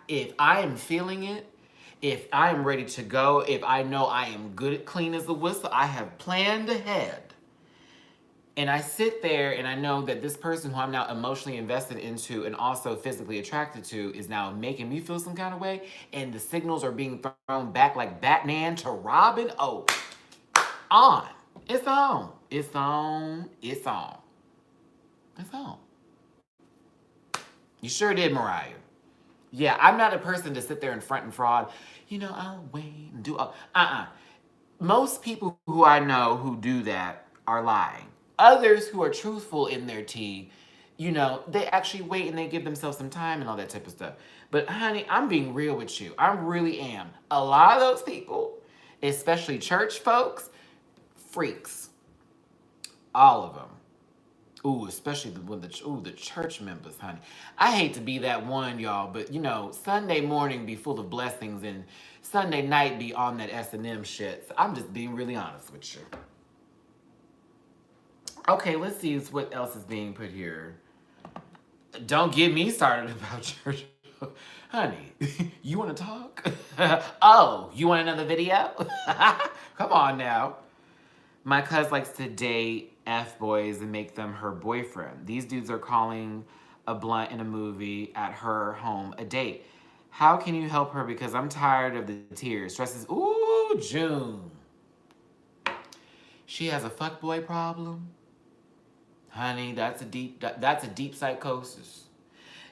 If I am feeling it If I am ready to go, if I know I am good at clean as a whistle, I have planned ahead. And I sit there and I know that this person who I'm now emotionally invested into and also physically attracted to is now making me feel some kind of way. And the signals are being thrown back like Batman to Robin. Oh, on. It's on. It's on. It's on. It's on. You sure did, Mariah. Yeah, I'm not a person to sit there and front and fraud. I'll wait and do. Most people who I know who do that are lying. Others who are truthful in their tea, they actually wait and they give themselves some time and all that type of stuff. But honey, I'm being real with you. I really am. A lot of those people, especially church folks, freaks. All of them. Ooh, especially the church members, honey. I hate to be that one, y'all, but Sunday morning be full of blessings and Sunday night be on that S&M shit. So I'm just being really honest with you. Okay, let's see what else is being put here. Don't get me started about church. Honey, you want to talk? Oh, you want another video? Come on now. My cuz likes to date F-boys and make them her boyfriend. These dudes are calling a blunt in a movie at her home a date. How can you help her? Because I'm tired of the tears. Stresses. Ooh, June. She has a fuckboy problem. Honey, that's a deep psychosis.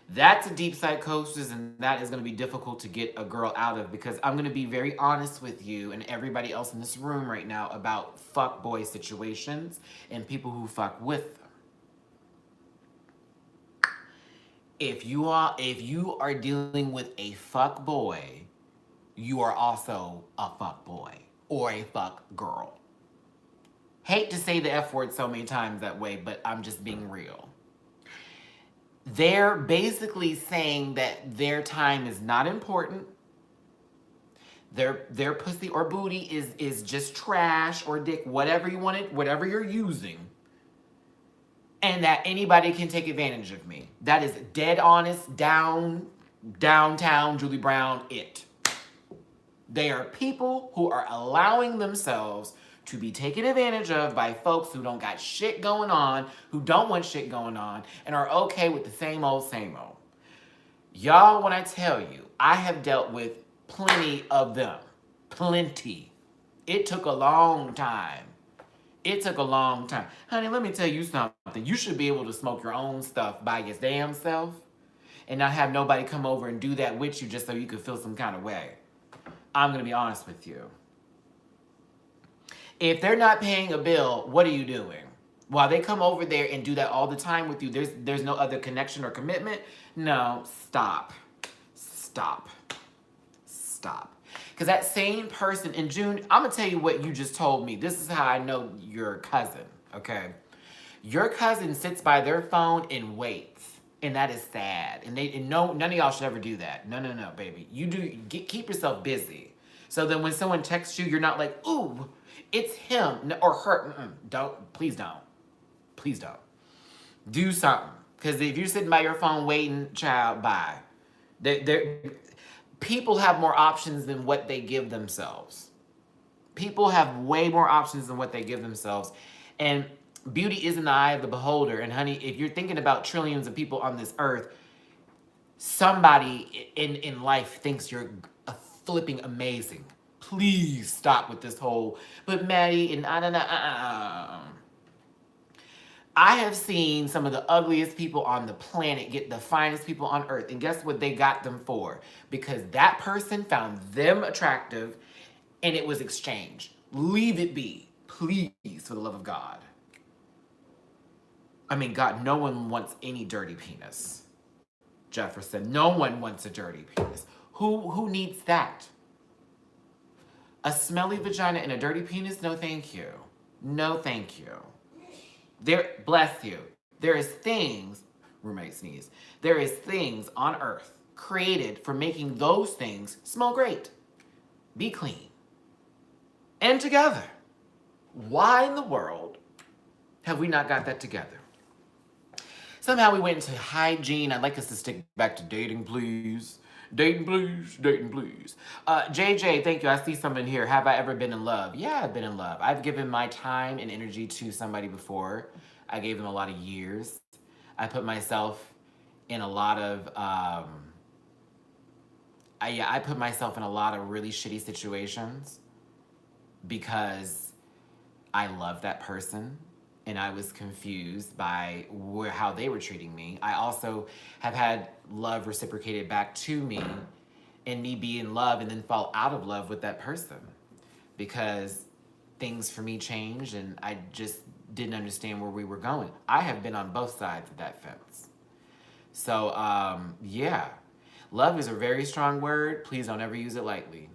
That's a deep psychosis, and that is going to be difficult to get a girl out of, because I'm going to be very honest with you and everybody else in this room right now about fuckboy situations and people who fuck with them. If you are dealing with a fuck boy, you are also a fuck boy or a fuck girl. Hate to say the F word so many times that way, but I'm just being real. They're basically saying that their time is not important. Their pussy or booty is just trash or dick, whatever you want it, whatever you're using. And that anybody can take advantage of me. That is dead honest, downtown Julie Brown it. They are people who are allowing themselves to be taken advantage of by folks who don't got shit going on, who don't want shit going on, and are okay with the same old, same old. Y'all, when I tell you, I have dealt with plenty of them. Plenty. It took a long time. It took a long time. Honey, let me tell you something. You should be able to smoke your own stuff by your damn self and not have nobody come over and do that with you just so you could feel some kind of way. I'm going to be honest with you. If they're not paying a bill, what are you doing? While they come over there and do that all the time with you, there's no other connection or commitment? No, stop. Stop. Stop. Because that same person in June, I'm going to tell you what you just told me. This is how I know your cousin, okay? Your cousin sits by their phone and waits. And that is sad. And none of y'all should ever do that. No, baby. Keep yourself busy. So then when someone texts you, you're not like, ooh, it's him or her. Please don't. Please don't. Do something. Because if you're sitting by your phone waiting, child, bye. People have more options than what they give themselves. People have way more options than what they give themselves. And beauty is in the eye of the beholder. And honey, if you're thinking about trillions of people on this earth, somebody in life thinks you're flipping amazing. Please stop with this whole, but Matty, and I have seen some of the ugliest people on the planet get the finest people on earth. And guess what they got them for? Because that person found them attractive and it was exchanged. Leave it be. Please, for the love of God. I mean, God, no one wants any dirty penis. Jefferson, no one wants a dirty penis. Who needs that? A smelly vagina and a dirty penis? No, thank you. No, thank you. Bless you. There is things, roommate sneeze, there is things on earth created for making those things smell great, be clean, and together. Why in the world have we not got that together? Somehow we went into hygiene. I'd like us to stick back to dating, please. Dating please, dating please. JJ, thank you. I see something here. Have I ever been in love? Yeah, I've been in love. I've given my time and energy to somebody before. I gave them a lot of years. I put myself in a lot of I put myself in a lot of really shitty situations because I loved that person and I was confused by how they were treating me. I also have had love reciprocated back to me and me be in love and then fall out of love with that person because things for me changed and I just didn't understand where we were going. I have been on both sides of that fence. So, yeah. Love is a very strong word. Please don't ever use it lightly.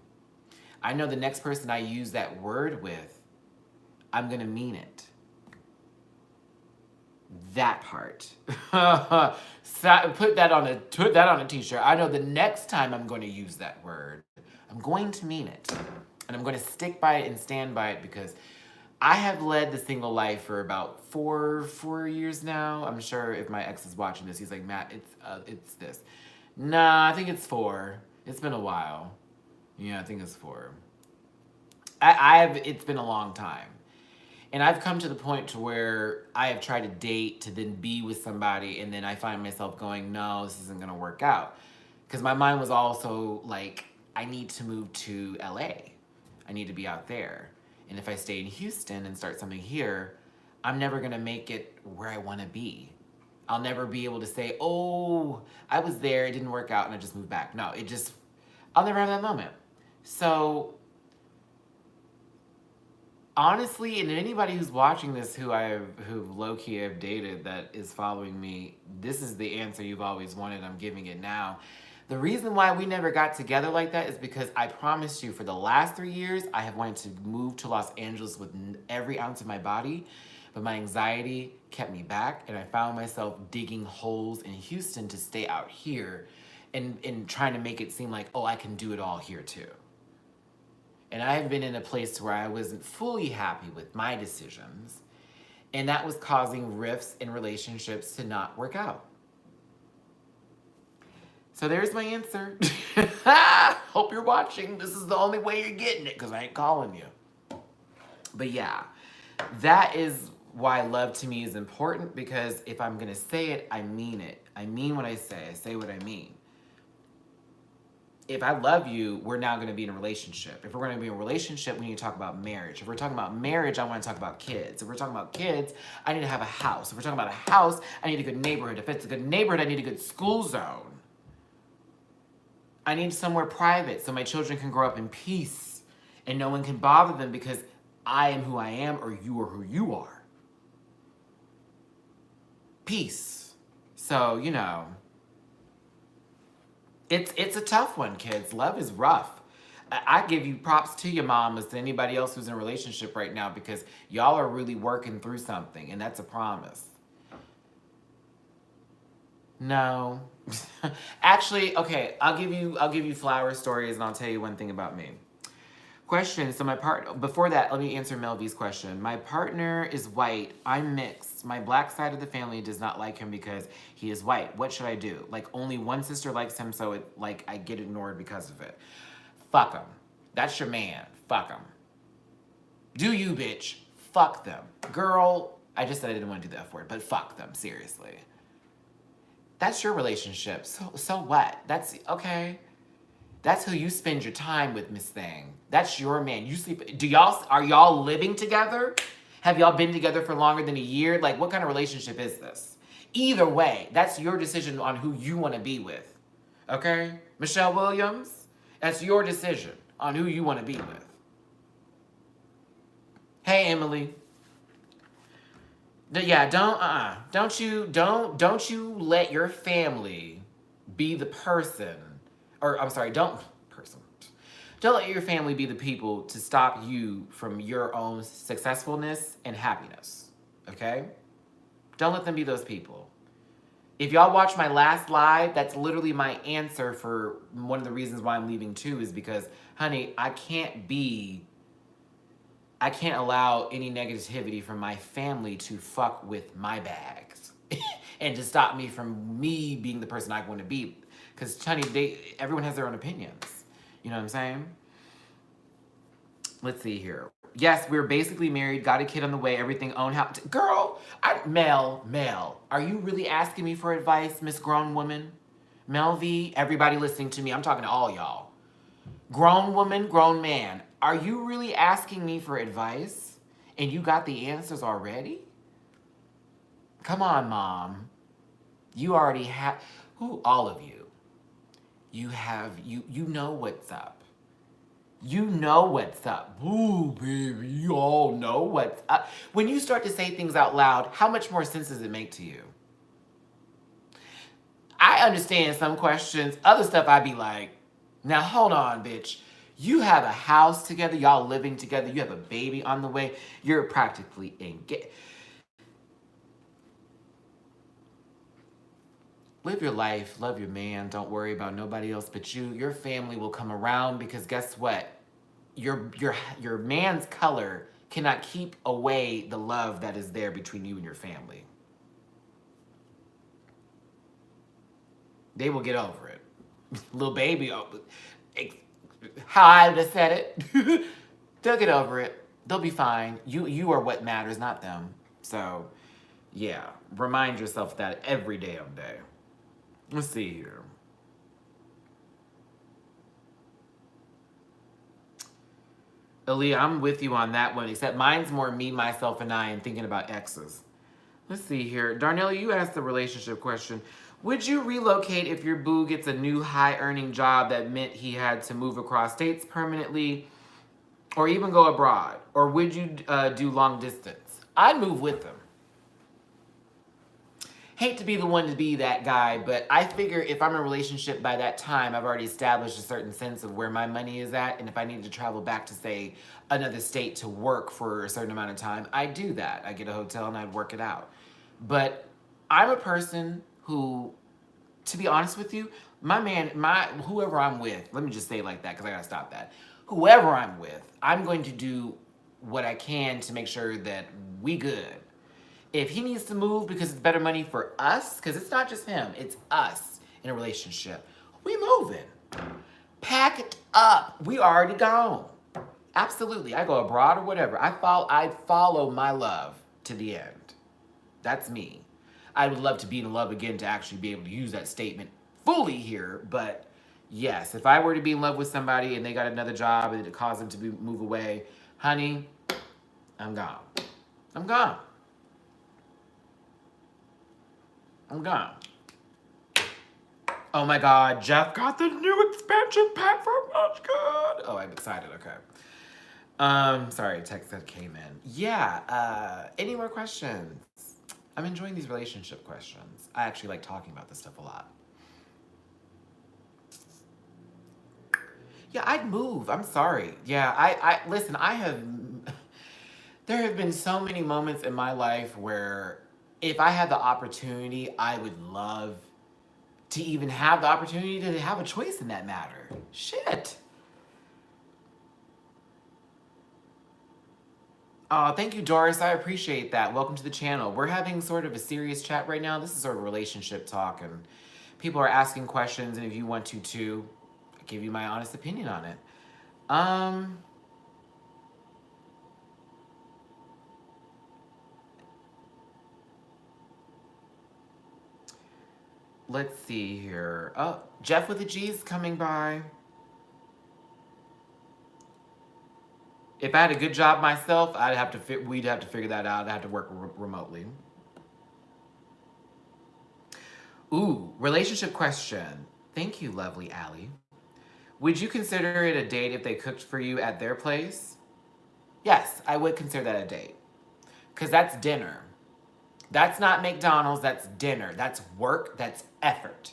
I know the next person I use that word with, I'm going to mean it. That part. Put that on a t-shirt. I know the next time I'm going to use that word, I'm going to mean it. And I'm going to stick by it and stand by it because I have led the single life for about four years now. I'm sure if my ex is watching this, he's like, Matt, it's this. Nah, I think it's 4. It's been a while. Yeah, I think it's 4. It's been a long time. And I've come to the point to where I have tried to date to then be with somebody and then I find myself going, no, this isn't gonna work out. Because my mind was also like, I need to move to LA. I need to be out there. And if I stay in Houston and start something here, I'm never gonna make it where I wanna be. I'll never be able to say, oh, I was there, it didn't work out, and I just moved back. No, I'll never have that moment. So, honestly, and anybody who's watching this who low-key have dated that is following me, this is the answer you've always wanted. I'm giving it now. The reason why we never got together like that is because I promised you for the last 3 years, I have wanted to move to Los Angeles with every ounce of my body, but my anxiety kept me back, and I found myself digging holes in Houston to stay out here and trying to make it seem like, oh, I can do it all here too. And I have been in a place where I wasn't fully happy with my decisions, and that was causing rifts in relationships to not work out. So there's my answer. Hope you're watching. This is the only way you're getting it because I ain't calling you. But yeah, that is why love to me is important, because if I'm going to say it, I mean it. I mean what I say. I say what I mean. If I love you, we're now going to be in a relationship. If we're going to be in a relationship, we need to talk about marriage. If we're talking about marriage, I want to talk about kids. If we're talking about kids, I need to have a house. If we're talking about a house, I need a good neighborhood. If it's a good neighborhood, I need a good school zone. I need somewhere private so my children can grow up in peace and no one can bother them because I am who I am or you are who you are. Peace. So, you know, it's a tough one, kids. Love is rough. I give you props to your mamas, to anybody else who's in a relationship right now, because y'all are really working through something, and that's a promise. No. Actually, okay, I'll give you flower stories and I'll tell you one thing about me. Question, so before that, let me answer Melvy's question. My partner is white, I'm mixed. My black side of the family does not like him because he is white. What should I do? Like, only one sister likes him, so I get ignored because of it. Fuck him. That's your man. Fuck him. Do you, bitch. Fuck them. Girl, I just said I didn't want to do the F word, but fuck them, seriously. That's your relationship. So what? That's okay. That's who you spend your time with, Miss Thing. That's your man. You sleep. Are y'all living together? Have y'all been together for longer than a year? Like, what kind of relationship is this? Either way, that's your decision on who you want to be with. Okay? Michelle Williams, that's your decision on who you want to be with. Hey, Emily. Yeah, don't you let your family be the person, or I'm sorry, don't let your family be the people to stop you from your own successfulness and happiness, okay? Don't let them be those people. If y'all watch my last live, that's literally my answer for one of the reasons why I'm leaving too, is because, honey, I can't allow any negativity from my family to fuck with my bags and to stop me from being the person I want to be. Because, honey, everyone has their own opinions. You know what I'm saying? Let's see here. Yes, we're basically married, got a kid on the way, everything, own house. Girl, Mel, are you really asking me for advice, Miss Grown Woman? Mel V, everybody listening to me, I'm talking to all y'all. Grown woman, grown man, are you really asking me for advice? And you got the answers already? Come on, Mom. You already have, all of you. You know what's up. You know what's up. Ooh, baby, you all know what's up. When you start to say things out loud, how much more sense does it make to you? I understand some questions. Other stuff I'd be like, now hold on, bitch. You have a house together, y'all living together, you have a baby on the way, you're practically engaged. Live your life, love your man, don't worry about nobody else but you. Your family will come around because guess what? Your man's color cannot keep away the love that is there between you and your family. They will get over it. Little baby, how I would have said it. They'll get over it. They'll be fine. You are what matters, not them. So, yeah, remind yourself that every damn day. Let's see here. Aaliyah, I'm with you on that one, except mine's more me, myself, and I, and thinking about exes. Let's see here. Darnell, you asked the relationship question. Would you relocate if your boo gets a new high-earning job that meant he had to move across states permanently or even go abroad? Or would you do long distance? I'd move with them. Hate to be the one to be that guy, but I figure if I'm in a relationship by that time, I've already established a certain sense of where my money is at. And if I needed to travel back to, say, another state to work for a certain amount of time, I'd do that. I'd get a hotel and I'd work it out. But I'm a person who, to be honest with you, whoever I'm with, let me just say it like that because I gotta stop that. Whoever I'm with, I'm going to do what I can to make sure that we good. If he needs to move because it's better money for us, because it's not just him, it's us in a relationship, we moving. Pack it up. We already gone. Absolutely. I go abroad or whatever. I follow my love to the end. That's me. I would love to be in love again to actually be able to use that statement fully here, but yes, if I were to be in love with somebody and they got another job and it caused them to move away, honey, I'm gone. I'm gone. I'm gone. Oh my God, Jeff got the new expansion pack for Much Good. Oh, I'm excited, okay. Sorry, a text that came in. Yeah, any more questions? I'm enjoying these relationship questions. I actually like talking about this stuff a lot. Yeah, I'd move. I'm sorry. Yeah, listen, there have been so many moments in my life where if I had the opportunity, I would love to even have the opportunity to have a choice in that matter. Shit. Oh, thank you, Doris. I appreciate that. Welcome to the channel. We're having sort of a serious chat right now. This is sort of relationship talk, and people are asking questions, and if you want to too, I'll give you my honest opinion on it. Let's see here. Oh, Jeff with the G's coming by. If I had a good job myself, we'd have to figure that out. I'd have to work remotely. Ooh, relationship question. Thank you, lovely Allie. Would you consider it a date if they cooked for you at their place? Yes, I would consider that a date. Because that's dinner. That's not McDonald's, that's dinner. That's work, that's effort.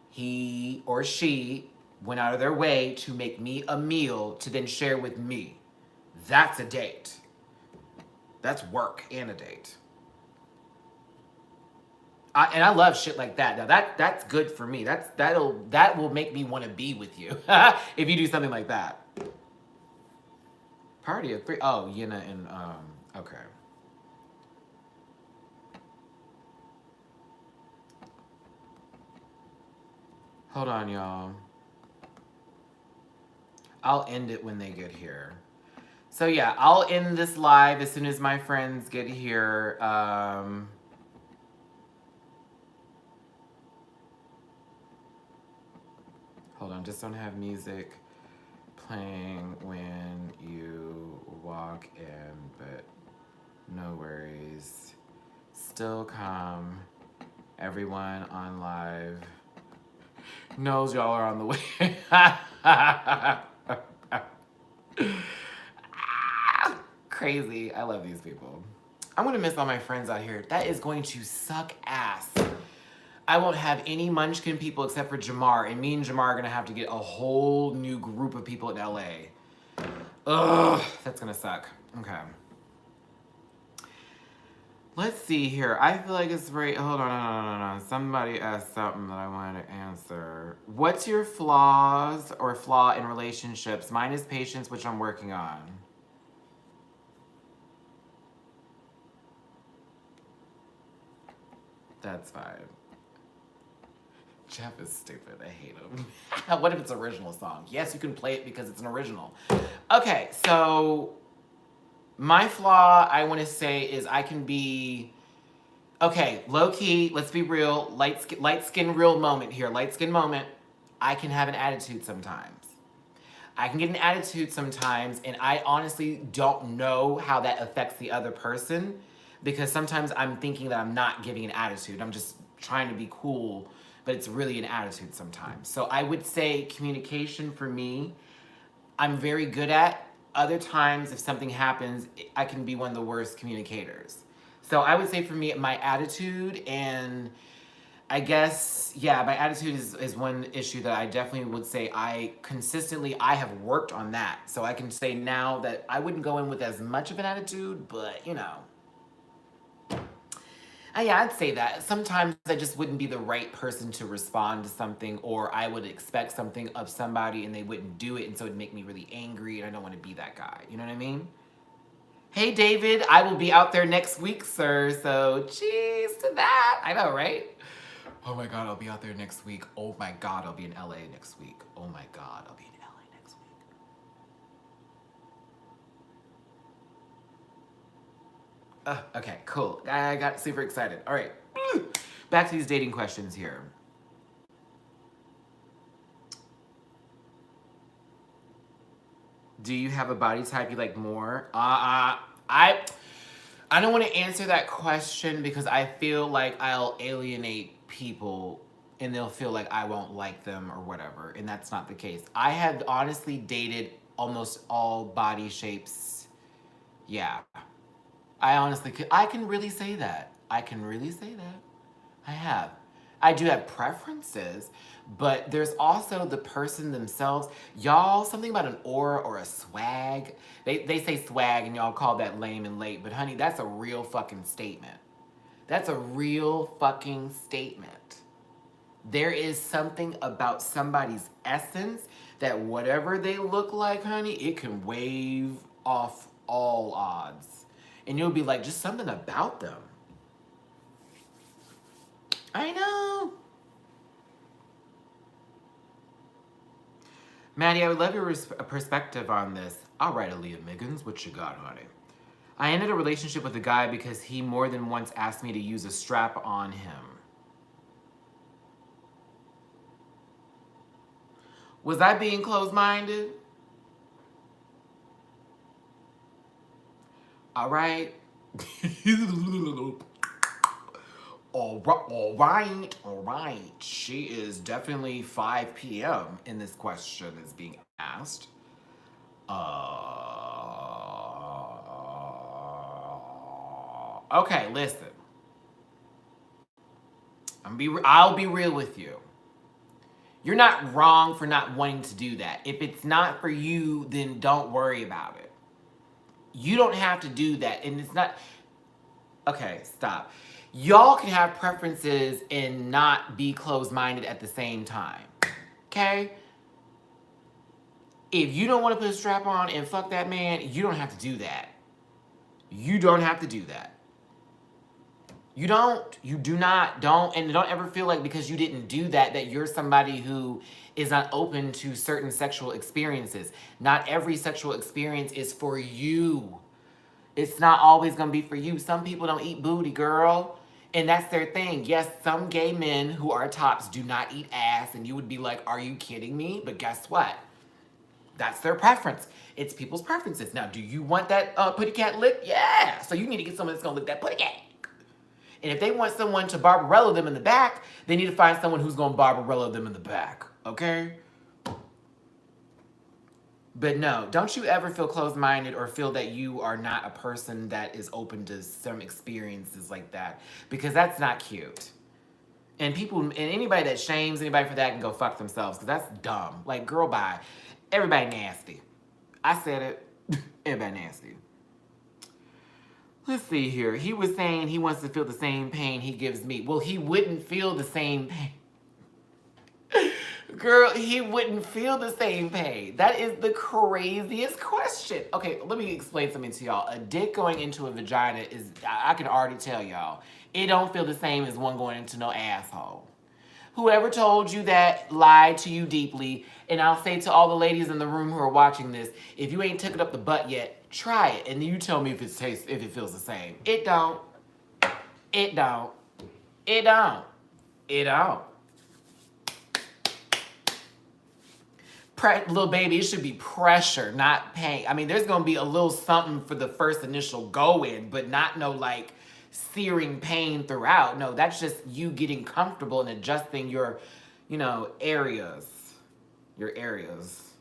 He or she went out of their way to make me a meal to then share with me. That's a date. That's work and a date. And I love shit like that. Now that's good for me. That will make me want to be with you if you do something like that. Party of three. Oh, Yenna and okay. Hold on, y'all. I'll end it when they get here. So yeah, I'll end this live as soon as my friends get here. Hold on, just don't have music playing when you walk in, but no worries. Still calm. Everyone on live knows y'all are on the way. Crazy. I love these people. I'm gonna miss all my friends out here. That is going to suck ass. I won't have any Munchkin people except for Jamar, and me and Jamar are gonna have to get a whole new group of people in LA. Ugh, that's gonna suck. Okay. Let's see here. I feel like it's right. Hold on. Somebody asked something that I wanted to answer. What's your flaws or flaw in relationships? Mine is patience, which I'm working on. That's fine. Jeff is stupid. I hate him. What if it's an original song? Yes, you can play it because it's an original. Okay, so my flaw, I want to say, is I can be... Okay, low key, let's be real. Light skin real moment here. Light skin moment. I can have an attitude sometimes. I can get an attitude sometimes, and I honestly don't know how that affects the other person, because sometimes I'm thinking that I'm not giving an attitude. I'm just trying to be cool, but it's really an attitude sometimes. So I would say communication for me, I'm very good at. Other times, if something happens, I can be one of the worst communicators. So I would say for me, my attitude, and I guess, yeah, my attitude is one issue that I definitely would say I have worked on that. So I can say now that I wouldn't go in with as much of an attitude, but you know. Yeah, I'd say that. Sometimes I just wouldn't be the right person to respond to something, or I would expect something of somebody and they wouldn't do it, and so it'd make me really angry, and I don't want to be that guy. You know what I mean? Hey, David, I will be out there next week, sir, so cheers to that. I know, right? Oh my God, I'll be out there next week. Oh my God, I'll be in LA next week. Oh my God, I'll be in LA next week. Okay, cool. I got super excited. All right, back to these dating questions here. Do you have a body type you like more? I don't want to answer that question because I feel like I'll alienate people and they'll feel like I won't like them or whatever, and that's not the case. I have honestly dated almost all body shapes. Yeah. I can really say that. I can really say that. I have. I do have preferences, but there's also the person themselves. Y'all, something about an aura or a swag. They say swag and y'all call that lame and late, but honey, that's a real fucking statement. That's a real fucking statement. There is something about somebody's essence that whatever they look like, honey, it can wave off all odds. And you'll be like, just something about them. I know. Maddie, I would love your perspective on this. All right, Aaliyah Miggins, what you got, honey? I ended a relationship with a guy because he more than once asked me to use a strap on him. Was I being closed-minded? All right. All right. She is definitely 5 p.m. in this question is being asked. Okay, listen. I'll be real with you. You're not wrong for not wanting to do that. If it's not for you, then don't worry about it. You don't have to do that. And it's not... Okay, stop. Y'all can have preferences and not be closed-minded at the same time. Okay? If you don't want to put a strap on and fuck that man, you don't have to do that. You don't have to do that. You don't. You do not. Don't. And don't ever feel like because you didn't do that, that you're somebody who is not open to certain sexual experiences. Not every sexual experience is for you. It's not always going to be for you. Some people don't eat booty, girl. And that's their thing. Yes, some gay men who are tops do not eat ass. And you would be like, are you kidding me? But guess what? That's their preference. It's people's preferences. Now, do you want that putty cat lick? Yeah. So you need to get someone that's going to lick that putty cat. And if they want someone to Barbarella them in the back, they need to find someone who's going to Barbarella them in the back. Okay? But no, don't you ever feel closed-minded or feel that you are not a person that is open to some experiences like that. Because that's not cute. And people, and anybody that shames anybody for that can go fuck themselves. Because that's dumb. Like, girl, bye. Everybody nasty. I said it. Everybody nasty. Let's see here. He was saying he wants to feel the same pain he gives me. Well, he wouldn't feel the same pain. Girl, he wouldn't feel the same pain. That is the craziest question. Okay, let me explain something to y'all. A dick going into a vagina is, I can already tell y'all, it don't feel the same as one going into no asshole. Whoever told you that lied to you deeply. And I'll say to all the ladies in the room who are watching this, if you ain't took it up the butt yet, try it. And then you tell me if it feels the same. It don't. It don't. It don't. It don't. Little baby, it should be pressure, not pain. I mean, there's going to be a little something for the first initial go-in, but not no, like, searing pain throughout. No, that's just you getting comfortable and adjusting your, areas. Your areas.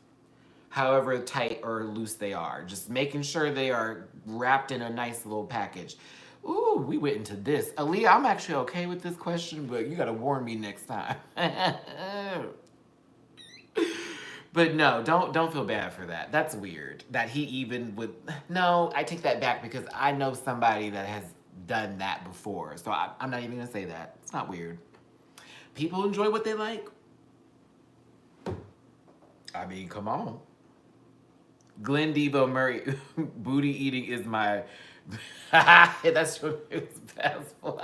However tight or loose they are. Just making sure they are wrapped in a nice little package. Ooh, we went into this. Aaliyah, I'm actually okay with this question, but you got to warn me next time. But no, don't feel bad for that. That's weird. That he even would... No, I take that back because I know somebody that has done that before. So I'm not even going to say that. It's not weird. People enjoy what they like. I mean, come on. Glenn Devo Murray, booty eating is my... That's what it's best for.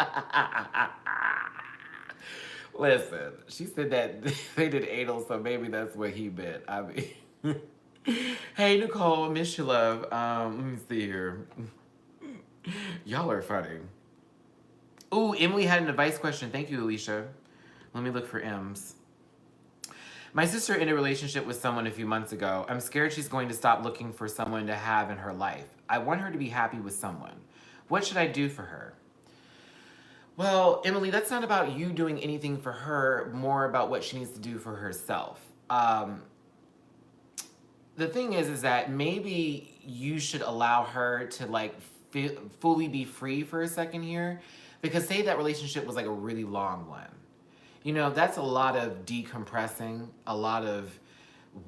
Listen, she said that they did anal, so maybe that's what he meant. I mean, hey, Nicole, miss you, love. Let me see here. Y'all are funny. Ooh, Emily had an advice question. Thank you, Alicia. Let me look for M's. My sister in a relationship with someone a few months ago. I'm scared she's going to stop looking for someone to have in her life. I want her to be happy with someone. What should I do for her? Well, Emily, that's not about you doing anything for her, more about what she needs to do for herself. The thing is that maybe you should allow her to like fully be free for a second here, because say that relationship was like a really long one. That's a lot of decompressing, a lot of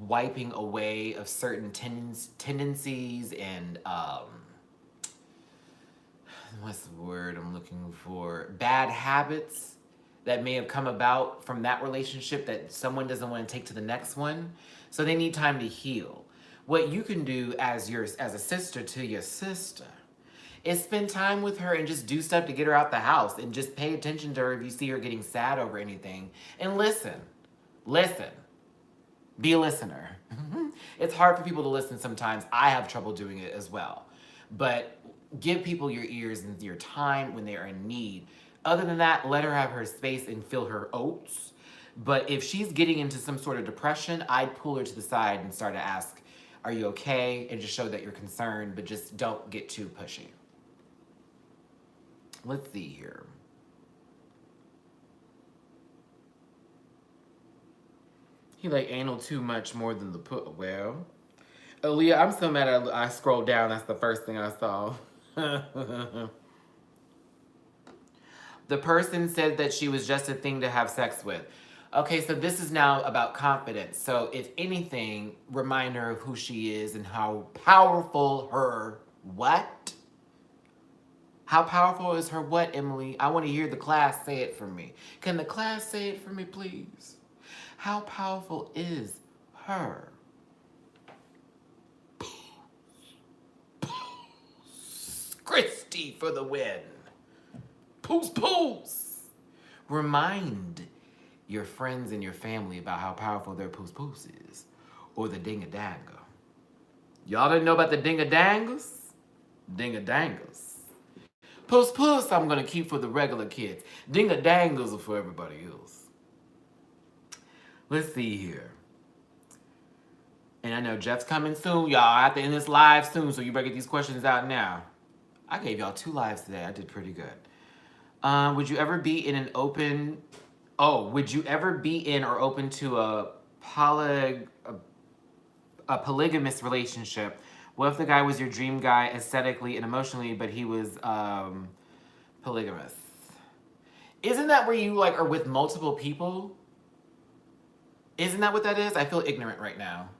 wiping away of certain tendencies and, what's the word I'm looking for? Bad habits that may have come about from that relationship that someone doesn't want to take to the next one. So they need time to heal. What you can do as a sister to your sister is spend time with her and just do stuff to get her out the house and just pay attention to her if you see her getting sad over anything. And listen. Listen. Be a listener. It's hard for people to listen sometimes. I have trouble doing it as well. But give people your ears and your time when they are in need. Other than that, let her have her space and fill her oats. But if she's getting into some sort of depression, I'd pull her to the side and start to ask, are you okay? And just show that you're concerned, but just don't get too pushy. Let's see here. He like anal too much more than the put. Well, Aaliyah, I'm so mad I scrolled down. That's the first thing I saw. The person said that she was just a thing to have sex with. Okay, so this is now about confidence. So if anything, remind her of who she is and how powerful her what? How powerful is her what, Emily? I want to hear the class say it for me. Can the class say it for me, please? How powerful is her? Christy for the win. Poos poos. Remind your friends and your family about how powerful their poos poos is. Or the ding-a-danga. Y'all didn't know about the ding-a-dangas? Ding-a-dangas. Poos poos I'm gonna keep for the regular kids. Ding-a-dangas are for everybody else. Let's see here. And I know Jeff's coming soon, y'all. I have to end this live soon, so you better get these questions out now. I gave y'all 2 lives today. I did pretty good. Would you ever be in an open... Oh, would you ever be in or open to a polygamous relationship? What if the guy was your dream guy aesthetically and emotionally, but he was polygamous? Isn't that where you like are with multiple people? Isn't that what that is? I feel ignorant right now.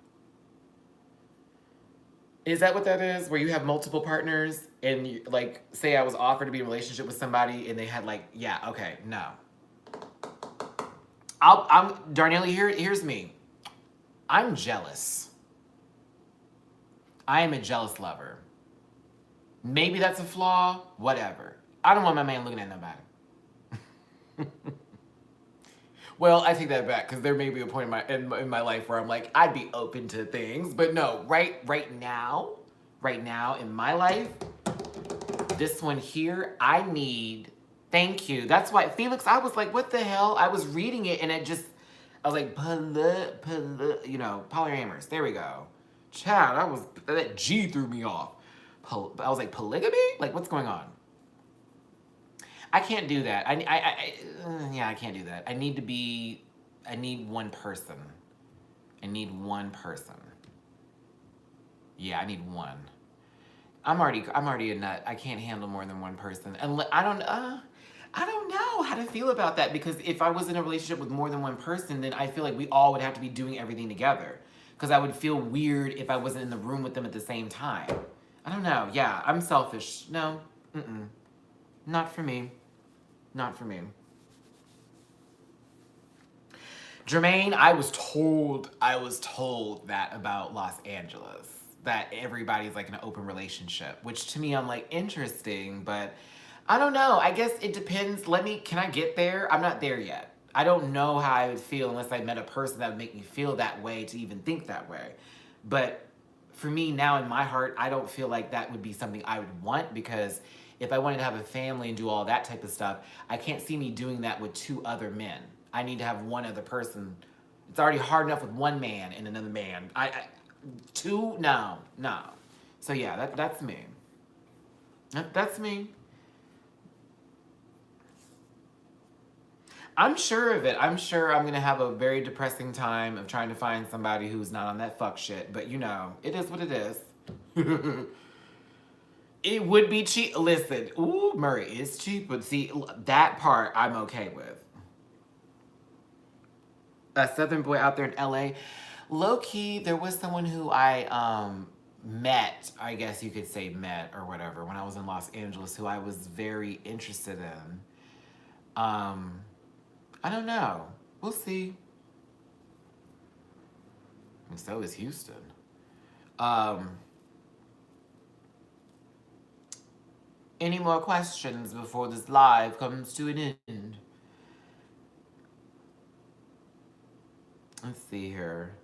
Is that what that is? Where you have multiple partners and you, like, say I was offered to be in a relationship with somebody and they had like, yeah, okay, no. Darnelli, here's me. I'm jealous. I am a jealous lover. Maybe that's a flaw, whatever. I don't want my man looking at nobody. Well, I take that back because there may be a point in my life where I'm like, I'd be open to things, but no, right now in my life, this one here, I need, thank you. That's why, Felix, I was like, what the hell? I was reading it and it just, I was like, you know, polyamorous. There we go. Child, that G threw me off. I was like, polygamy? Like, what's going on? I can't do that. Yeah, I can't do that. I need one person. I need one person. Yeah, I need one. I'm already a nut. I can't handle more than one person. And I don't know how to feel about that, because if I was in a relationship with more than one person, then I feel like we all would have to be doing everything together. Because I would feel weird if I wasn't in the room with them at the same time. I don't know. Yeah, I'm selfish. No. Not for me. Not for me. Jermaine, I was told that about Los Angeles, that everybody's like in an open relationship, which to me, I'm like, interesting, but I don't know. I guess it depends. Can I get there? I'm not there yet. I don't know how I would feel unless I met a person that would make me feel that way to even think that way. But for me now in my heart, I don't feel like that would be something I would want, because if I wanted to have a family and do all that type of stuff, I can't see me doing that with 2 other men. I need to have one other person. It's already hard enough with one man and another man. Two? No. So yeah, that's me. That's me. I'm sure of it. I'm sure I'm going to have a very depressing time of trying to find somebody who's not on that fuck shit. But you know, it is what it is. It would be cheap. Listen, ooh, Murray is cheap, but see, that part I'm okay with. A Southern boy out there in LA. Low key, there was someone who I met, I guess you could say met or whatever, when I was in Los Angeles, who I was very interested in. I don't know. We'll see. And so is Houston. Any more questions before this live comes to an end? Let's see here.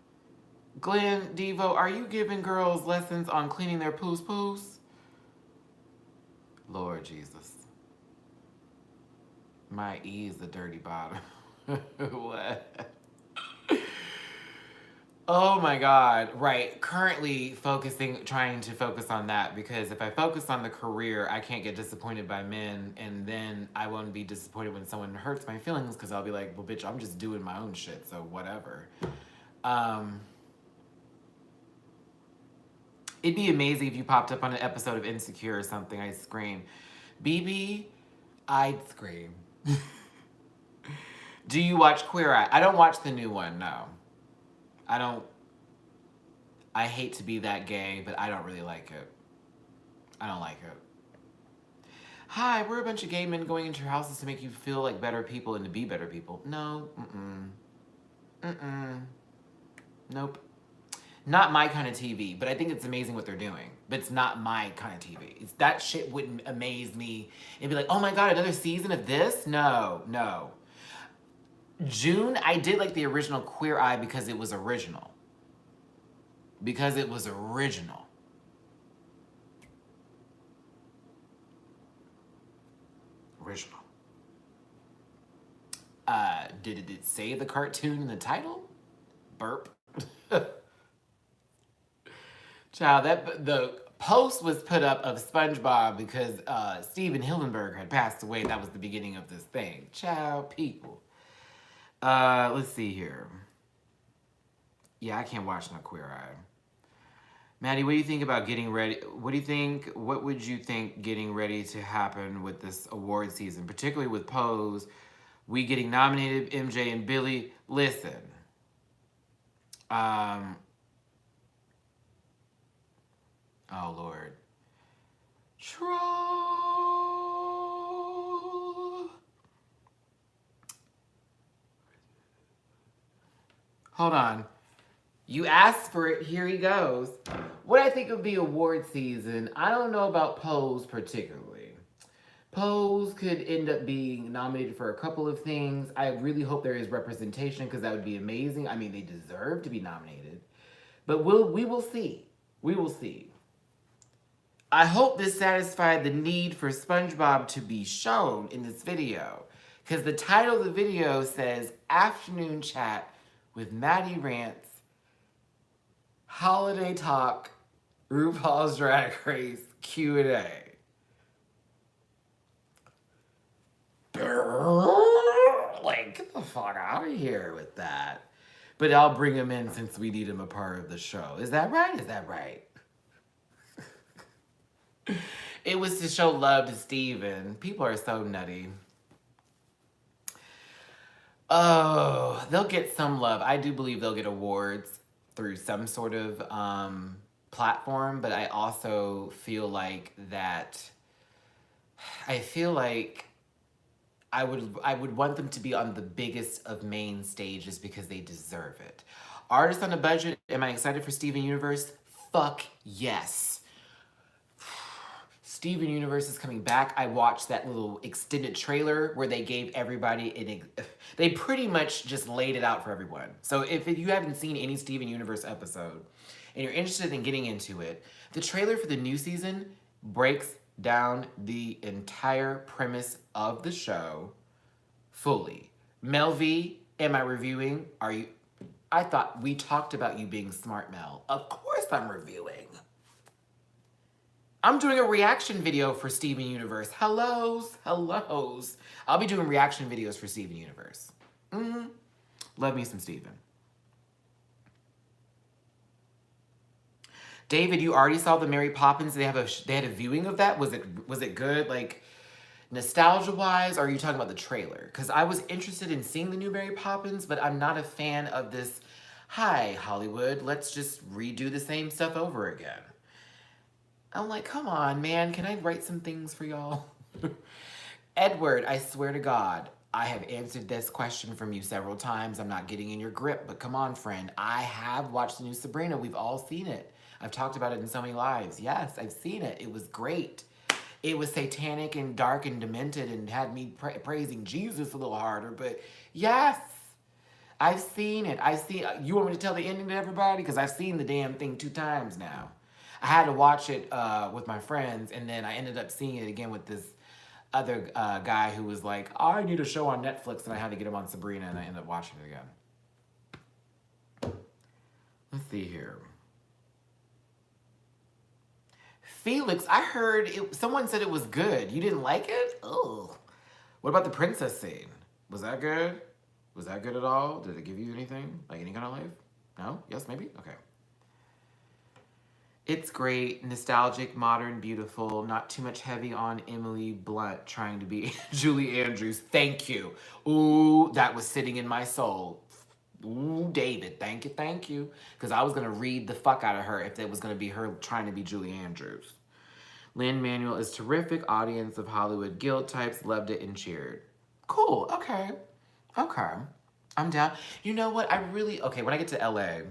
Glenn Devo, are you giving girls lessons on cleaning their poos poos? Lord Jesus. My E is the dirty bottom. What? Oh my God, right. Currently trying to focus on that, because if I focus on the career, I can't get disappointed by men, and then I won't be disappointed when someone hurts my feelings, because I'll be like, well, bitch, I'm just doing my own shit, so whatever. It'd be amazing if you popped up on an episode of Insecure or something. I'd scream. BB, I'd scream. Do you watch Queer Eye? I don't watch the new one, no. I hate to be that gay, but I don't really like it. I don't like it. Hi, we're a bunch of gay men going into your houses to make you feel like better people and to be better people. No, Nope. Not my kind of TV, but I think it's amazing what they're doing. But it's not my kind of TV. That shit wouldn't amaze me and be like, oh my God, another season of this? No, no. June, I did like the original Queer Eye because it was original. Because it was original. Original. Did it say the cartoon in the title? Burp. Child, the post was put up of SpongeBob because Steven Hillenburg had passed away. That was the beginning of this thing. Child, people. Let's see here. Yeah, I can't watch no Queer Eye. Maddie, what do you think about getting ready? What would you think getting ready to happen with this award season, particularly with Pose, we getting nominated, MJ and Billy? Listen. Oh, Lord. Troll. Hold on. You asked for it, here he goes. What I think would be award season, I don't know about Pose particularly. Pose could end up being nominated for a couple of things. I really hope there is representation because that would be amazing. I mean, they deserve to be nominated. But we will see. We will see. I hope this satisfied the need for SpongeBob to be shown in this video. Because the title of the video says Afternoon Chat with Matty Rants, Holiday Talk, RuPaul's Drag Race Q&A. Like, get the fuck out of here with that. But I'll bring him in since we need him a part of the show. Is that right? Is that right? It was to show love to Steven. People are so nutty. Oh, they'll get some love. I do believe they'll get awards through some sort of platform, but I also feel like I would want them to be on the biggest of main stages because they deserve it. Artist on a budget, am I excited for Steven Universe? Fuck yes. Steven Universe is coming back. I watched that little extended trailer where they gave everybody, they pretty much just laid it out for everyone. So if you haven't seen any Steven Universe episode and you're interested in getting into it, the trailer for the new season breaks down the entire premise of the show fully. Mel V, am I reviewing? I thought we talked about you being smart, Mel. Of course I'm reviewing. I'm doing a reaction video for Steven Universe. Hellos. I'll be doing reaction videos for Steven Universe. Love me some Steven. David, you already saw the Mary Poppins. They had a viewing of that. Was it good? Like, nostalgia-wise, or are you talking about the trailer? Because I was interested in seeing the new Mary Poppins, but I'm not a fan of this, hi, Hollywood, let's just redo the same stuff over again. I'm like, come on, man. Can I write some things for y'all? Edward, I swear to God, I have answered this question from you several times. I'm not getting in your grip, but come on, friend. I have watched the new Sabrina. We've all seen it. I've talked about it in so many lives. Yes, I've seen it. It was great. It was satanic and dark and demented and had me praising Jesus a little harder, but yes, I've seen it. You want me to tell the ending to everybody? Because I've seen the damn thing 2 times now. I had to watch it with my friends, and then I ended up seeing it again with this other guy who was like, I need a show on Netflix, and I had to get him on Sabrina, and I ended up watching it again. Let's see here. Felix, I heard someone said it was good. You didn't like it? Oh. What about the princess scene? Was that good? Was that good at all? Did it give you anything? Like any kind of life? No? Yes, maybe? Okay. It's great, nostalgic, modern, beautiful, not too much heavy on Emily Blunt trying to be Julie Andrews. Thank you. Ooh, that was sitting in my soul. Ooh, David, thank you. Because I was going to read the fuck out of her if it was going to be her trying to be Julie Andrews. Lin-Manuel is terrific. Audience of Hollywood guild types loved it and cheered. Cool, okay. I'm down. You know what, when I get to LA,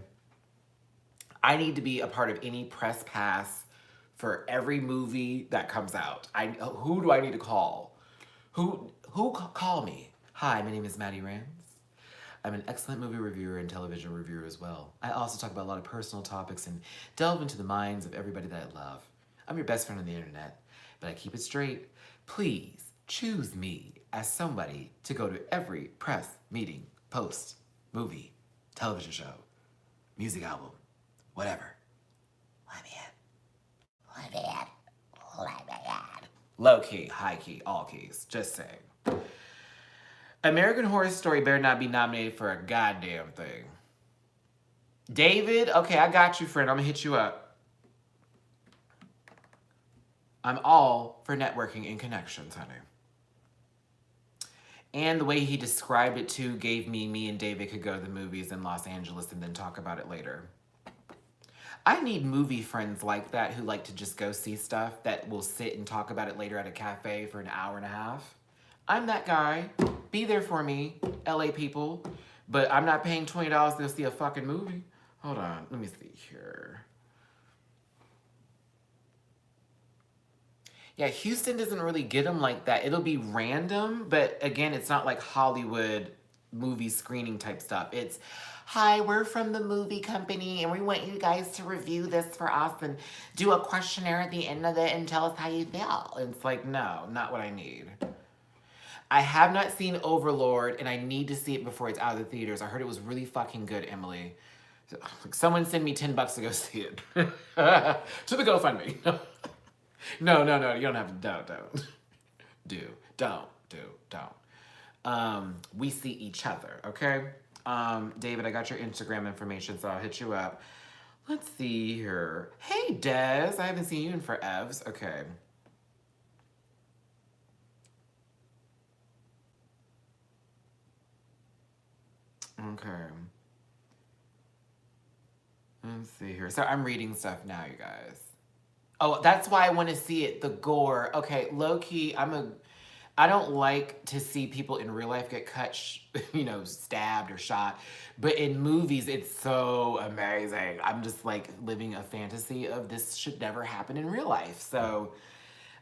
I need to be a part of any press pass for every movie that comes out. Who do I need to call? Call me? Hi, my name is Matty Rants. I'm an excellent movie reviewer and television reviewer as well. I also talk about a lot of personal topics and delve into the minds of everybody that I love. I'm your best friend on the internet, but I keep it straight. Please choose me as somebody to go to every press meeting, post, movie, television show, music album, whatever. Let me in. Let me in. Let me in. Low key, high key, all keys. Just saying. American Horror Story better not be nominated for a goddamn thing. David, okay, I got you, friend. I'm gonna hit you up. I'm all for networking and connections, honey. And the way he described it too gave me and David could go to the movies in Los Angeles and then talk about it later. I need movie friends like that who like to just go see stuff that will sit and talk about it later at a cafe for an hour and a half. I'm that guy. Be there for me, LA people. But I'm not paying $20 to go see a fucking movie. Hold on, let me see here. Yeah, Houston doesn't really get them like that. It'll be random, but again, it's not like Hollywood movie screening type stuff. It's, hi, we're from the movie company and we want you guys to review this for us and do a questionnaire at the end of it and tell us how you feel. And it's like, no, not what I need. I have not seen Overlord and I need to see it before it's out of the theaters. I heard it was really fucking good, Emily. Someone send me $10 to go see it. To the GoFundMe. No, you don't have to, don't. We see each other, okay? David, I got your Instagram information, so I'll hit you up. Let's see here. Hey, Des, I haven't seen you in forever. Okay. Okay. Let's see here. So I'm reading stuff now, you guys. Oh, that's why I want to see it. The gore. Okay, low key, I don't like to see people in real life get cut, stabbed or shot. But in movies, it's so amazing. I'm just like living a fantasy of this should never happen in real life. So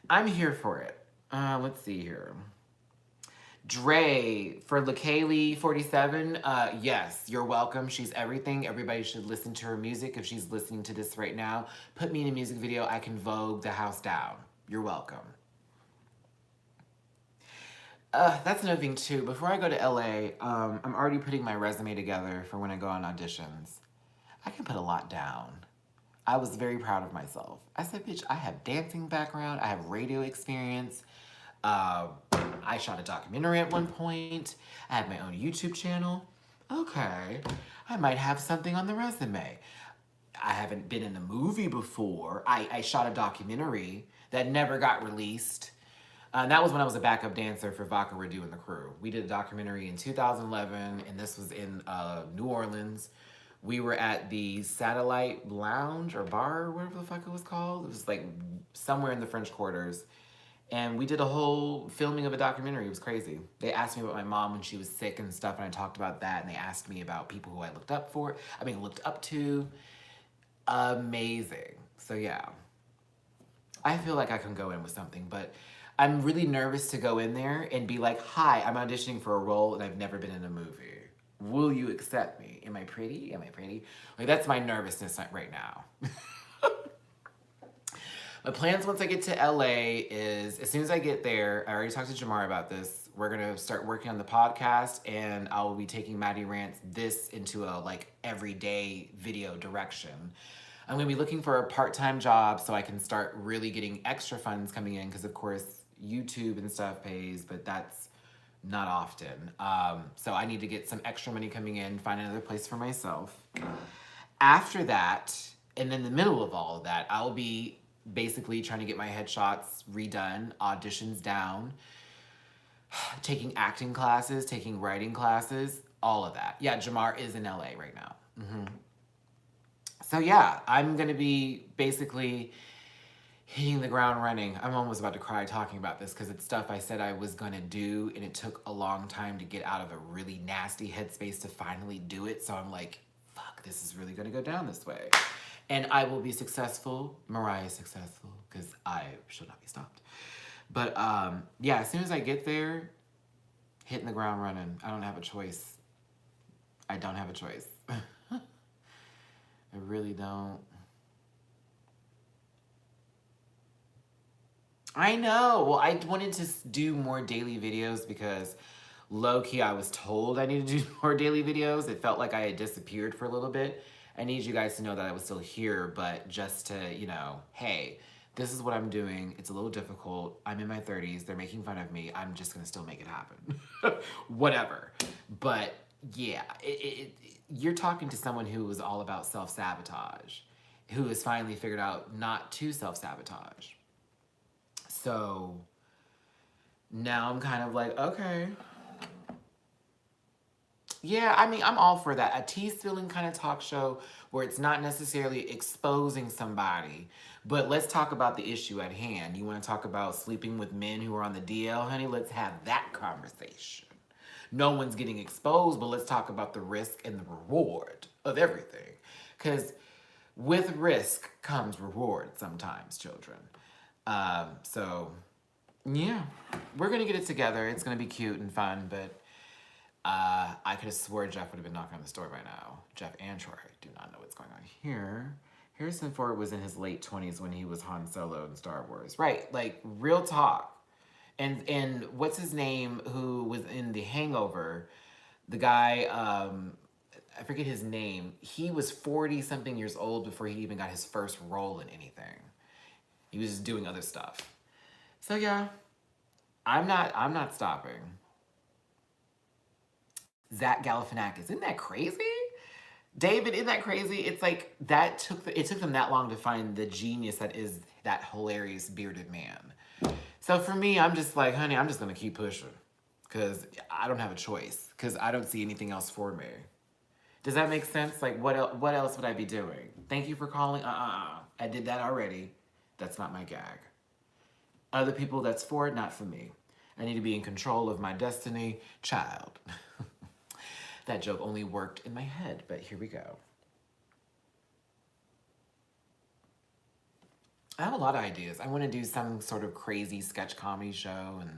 I'm here for it. Let's see here. Dre for LaKaylee 47. Yes, you're welcome. She's everything. Everybody should listen to her music. If she's listening to this right now, put me in a music video. I can Vogue the house down. You're welcome. That's another thing too. Before I go to LA, I'm already putting my resume together for when I go on auditions. I can put a lot down. I was very proud of myself. I said, bitch, I have dancing background. I have radio experience. I shot a documentary at one point. I have my own YouTube channel. Okay, I might have something on the resume. I haven't been in a movie before. I shot a documentary that never got released. That was when I was a backup dancer for Vodka Redu and the Crew. We did a documentary in 2011, and this was in New Orleans. We were at the Satellite Lounge or Bar, or whatever the fuck it was called. It was like somewhere in the French Quarters. And we did a whole filming of a documentary. It was crazy. They asked me about my mom when she was sick and stuff, and I talked about that, and they asked me about people who I looked up to. Amazing. So yeah. I feel like I can go in with something, but I'm really nervous to go in there and be like, hi, I'm auditioning for a role and I've never been in a movie. Will you accept me? Am I pretty? Like, that's my nervousness right now. My plans once I get to LA is, as soon as I get there, I already talked to Jamar about this, we're gonna start working on the podcast and I will be taking Matty Rants this into a everyday video direction. I'm gonna be looking for a part-time job so I can start really getting extra funds coming in because of course YouTube and stuff pays, but that's not often. So I need to get some extra money coming in, find another place for myself. After that, and in the middle of all of that, I'll be basically trying to get my headshots redone, auditions down, taking acting classes, taking writing classes, all of that. Yeah, Jamar is in LA right now. So yeah, I'm gonna be basically hitting the ground running. I'm almost about to cry talking about this because it's stuff I said I was gonna do and it took a long time to get out of a really nasty headspace to finally do it. So I'm like, fuck this is really going to go down this way. And I will be successful. Mariah's successful because I shall not be stopped. But yeah, as soon as I get there, hitting the ground running. I don't have a choice. I don't have a choice. I really don't. I know. Well, I wanted to do more daily videos because low-key I was told I needed to do more daily videos. It felt like I had disappeared for a little bit. I need you guys to know that I was still here, but just to, you know, hey, this is what I'm doing. It's a little difficult. I'm in my 30s. They're making fun of me. I'm just going to still make it happen. Whatever. But yeah, you're talking to someone who was all about self-sabotage, who has finally figured out not to self-sabotage. So now I'm kind of like, okay. Yeah, I mean, I'm all for that. A tea-spilling kind of talk show where it's not necessarily exposing somebody, but let's talk about the issue at hand. You want to talk about sleeping with men who are on the DL, honey? Let's have that conversation. No one's getting exposed, but let's talk about the risk and the reward of everything. Because with risk comes reward sometimes, children. So, yeah, we're going to get it together. It's going to be cute and fun, but I could have swore Jeff would have been knocking on the door by now. Jeff and Troy do not know what's going on here. Harrison Ford was in his late 20s when he was Han Solo in Star Wars. Right, like, real talk. And what's his name who was in The Hangover? The guy, I forget his name. He was 40-something years old before he even got his first role in anything. He was just doing other stuff. So yeah, I'm not stopping. Zach Galifianakis, isn't that crazy? David, isn't that crazy? It's like it took them that long to find the genius that is that hilarious bearded man. So for me, I'm just like, honey, I'm just gonna keep pushing because I don't have a choice because I don't see anything else for me. Does that make sense? Like, what else would I be doing? Thank you for calling. I did that already. That's not my gag. Other people that's for it, not for me. I need to be in control of my destiny. Child. That joke only worked in my head, but here we go. I have a lot of ideas. I want to do some sort of crazy sketch comedy show and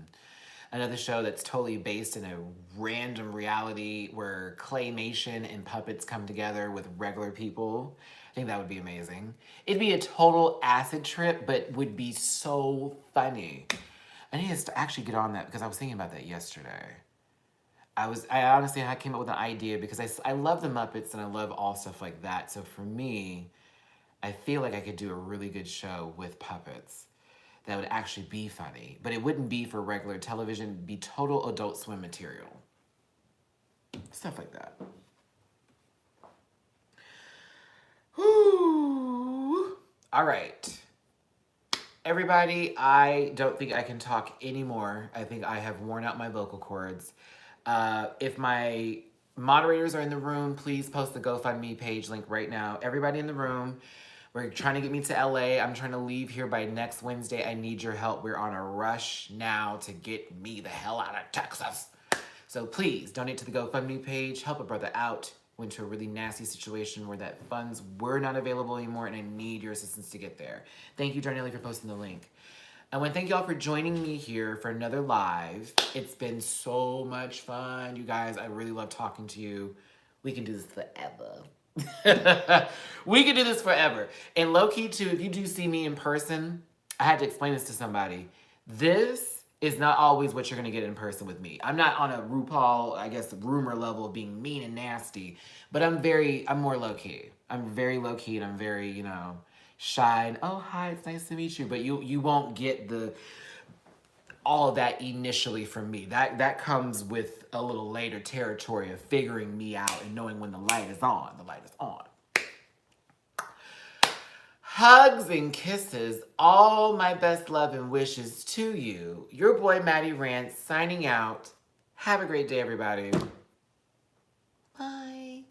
another show that's totally based in a random reality where claymation and puppets come together with regular people. I think that would be amazing. It'd be a total acid trip, but would be so funny. I need to actually get on that because I was thinking about that yesterday. I honestly came up with an idea because I love the Muppets and I love all stuff like that. So for me, I feel like I could do a really good show with puppets that would actually be funny, but it wouldn't be for regular television. It'd be total Adult Swim material. Stuff like that. Whew. All right. Everybody, I don't think I can talk anymore. I think I have worn out my vocal cords. If my moderators are in the room, please post the GoFundMe page link right now. Everybody in the room, we're trying to get me to LA. I'm trying to leave here by next Wednesday. I need your help. We're on a rush now to get me the hell out of Texas. So please donate to the GoFundMe page. Help a brother out. Went to a really nasty situation where that funds were not available anymore and I need your assistance to get there. Thank you, Darnelli, for posting the link. I want to thank y'all for joining me here for another live. It's been so much fun, you guys. I really love talking to you. We can do this forever. We can do this forever. And low-key, too, if you do see me in person, I had to explain this to somebody. This is not always what you're going to get in person with me. I'm not on a RuPaul, I guess, rumor level of being mean and nasty, but I'm more low-key. I'm very low-key and I'm very, you know, shy and, oh, hi, it's nice to meet you. But you won't get all of that initially from me. That comes with a little later territory of figuring me out and knowing when the light is on. The light is on. Hugs and kisses, all my best love and wishes to you. Your boy, Matty Rants, signing out. Have a great day, everybody. Bye.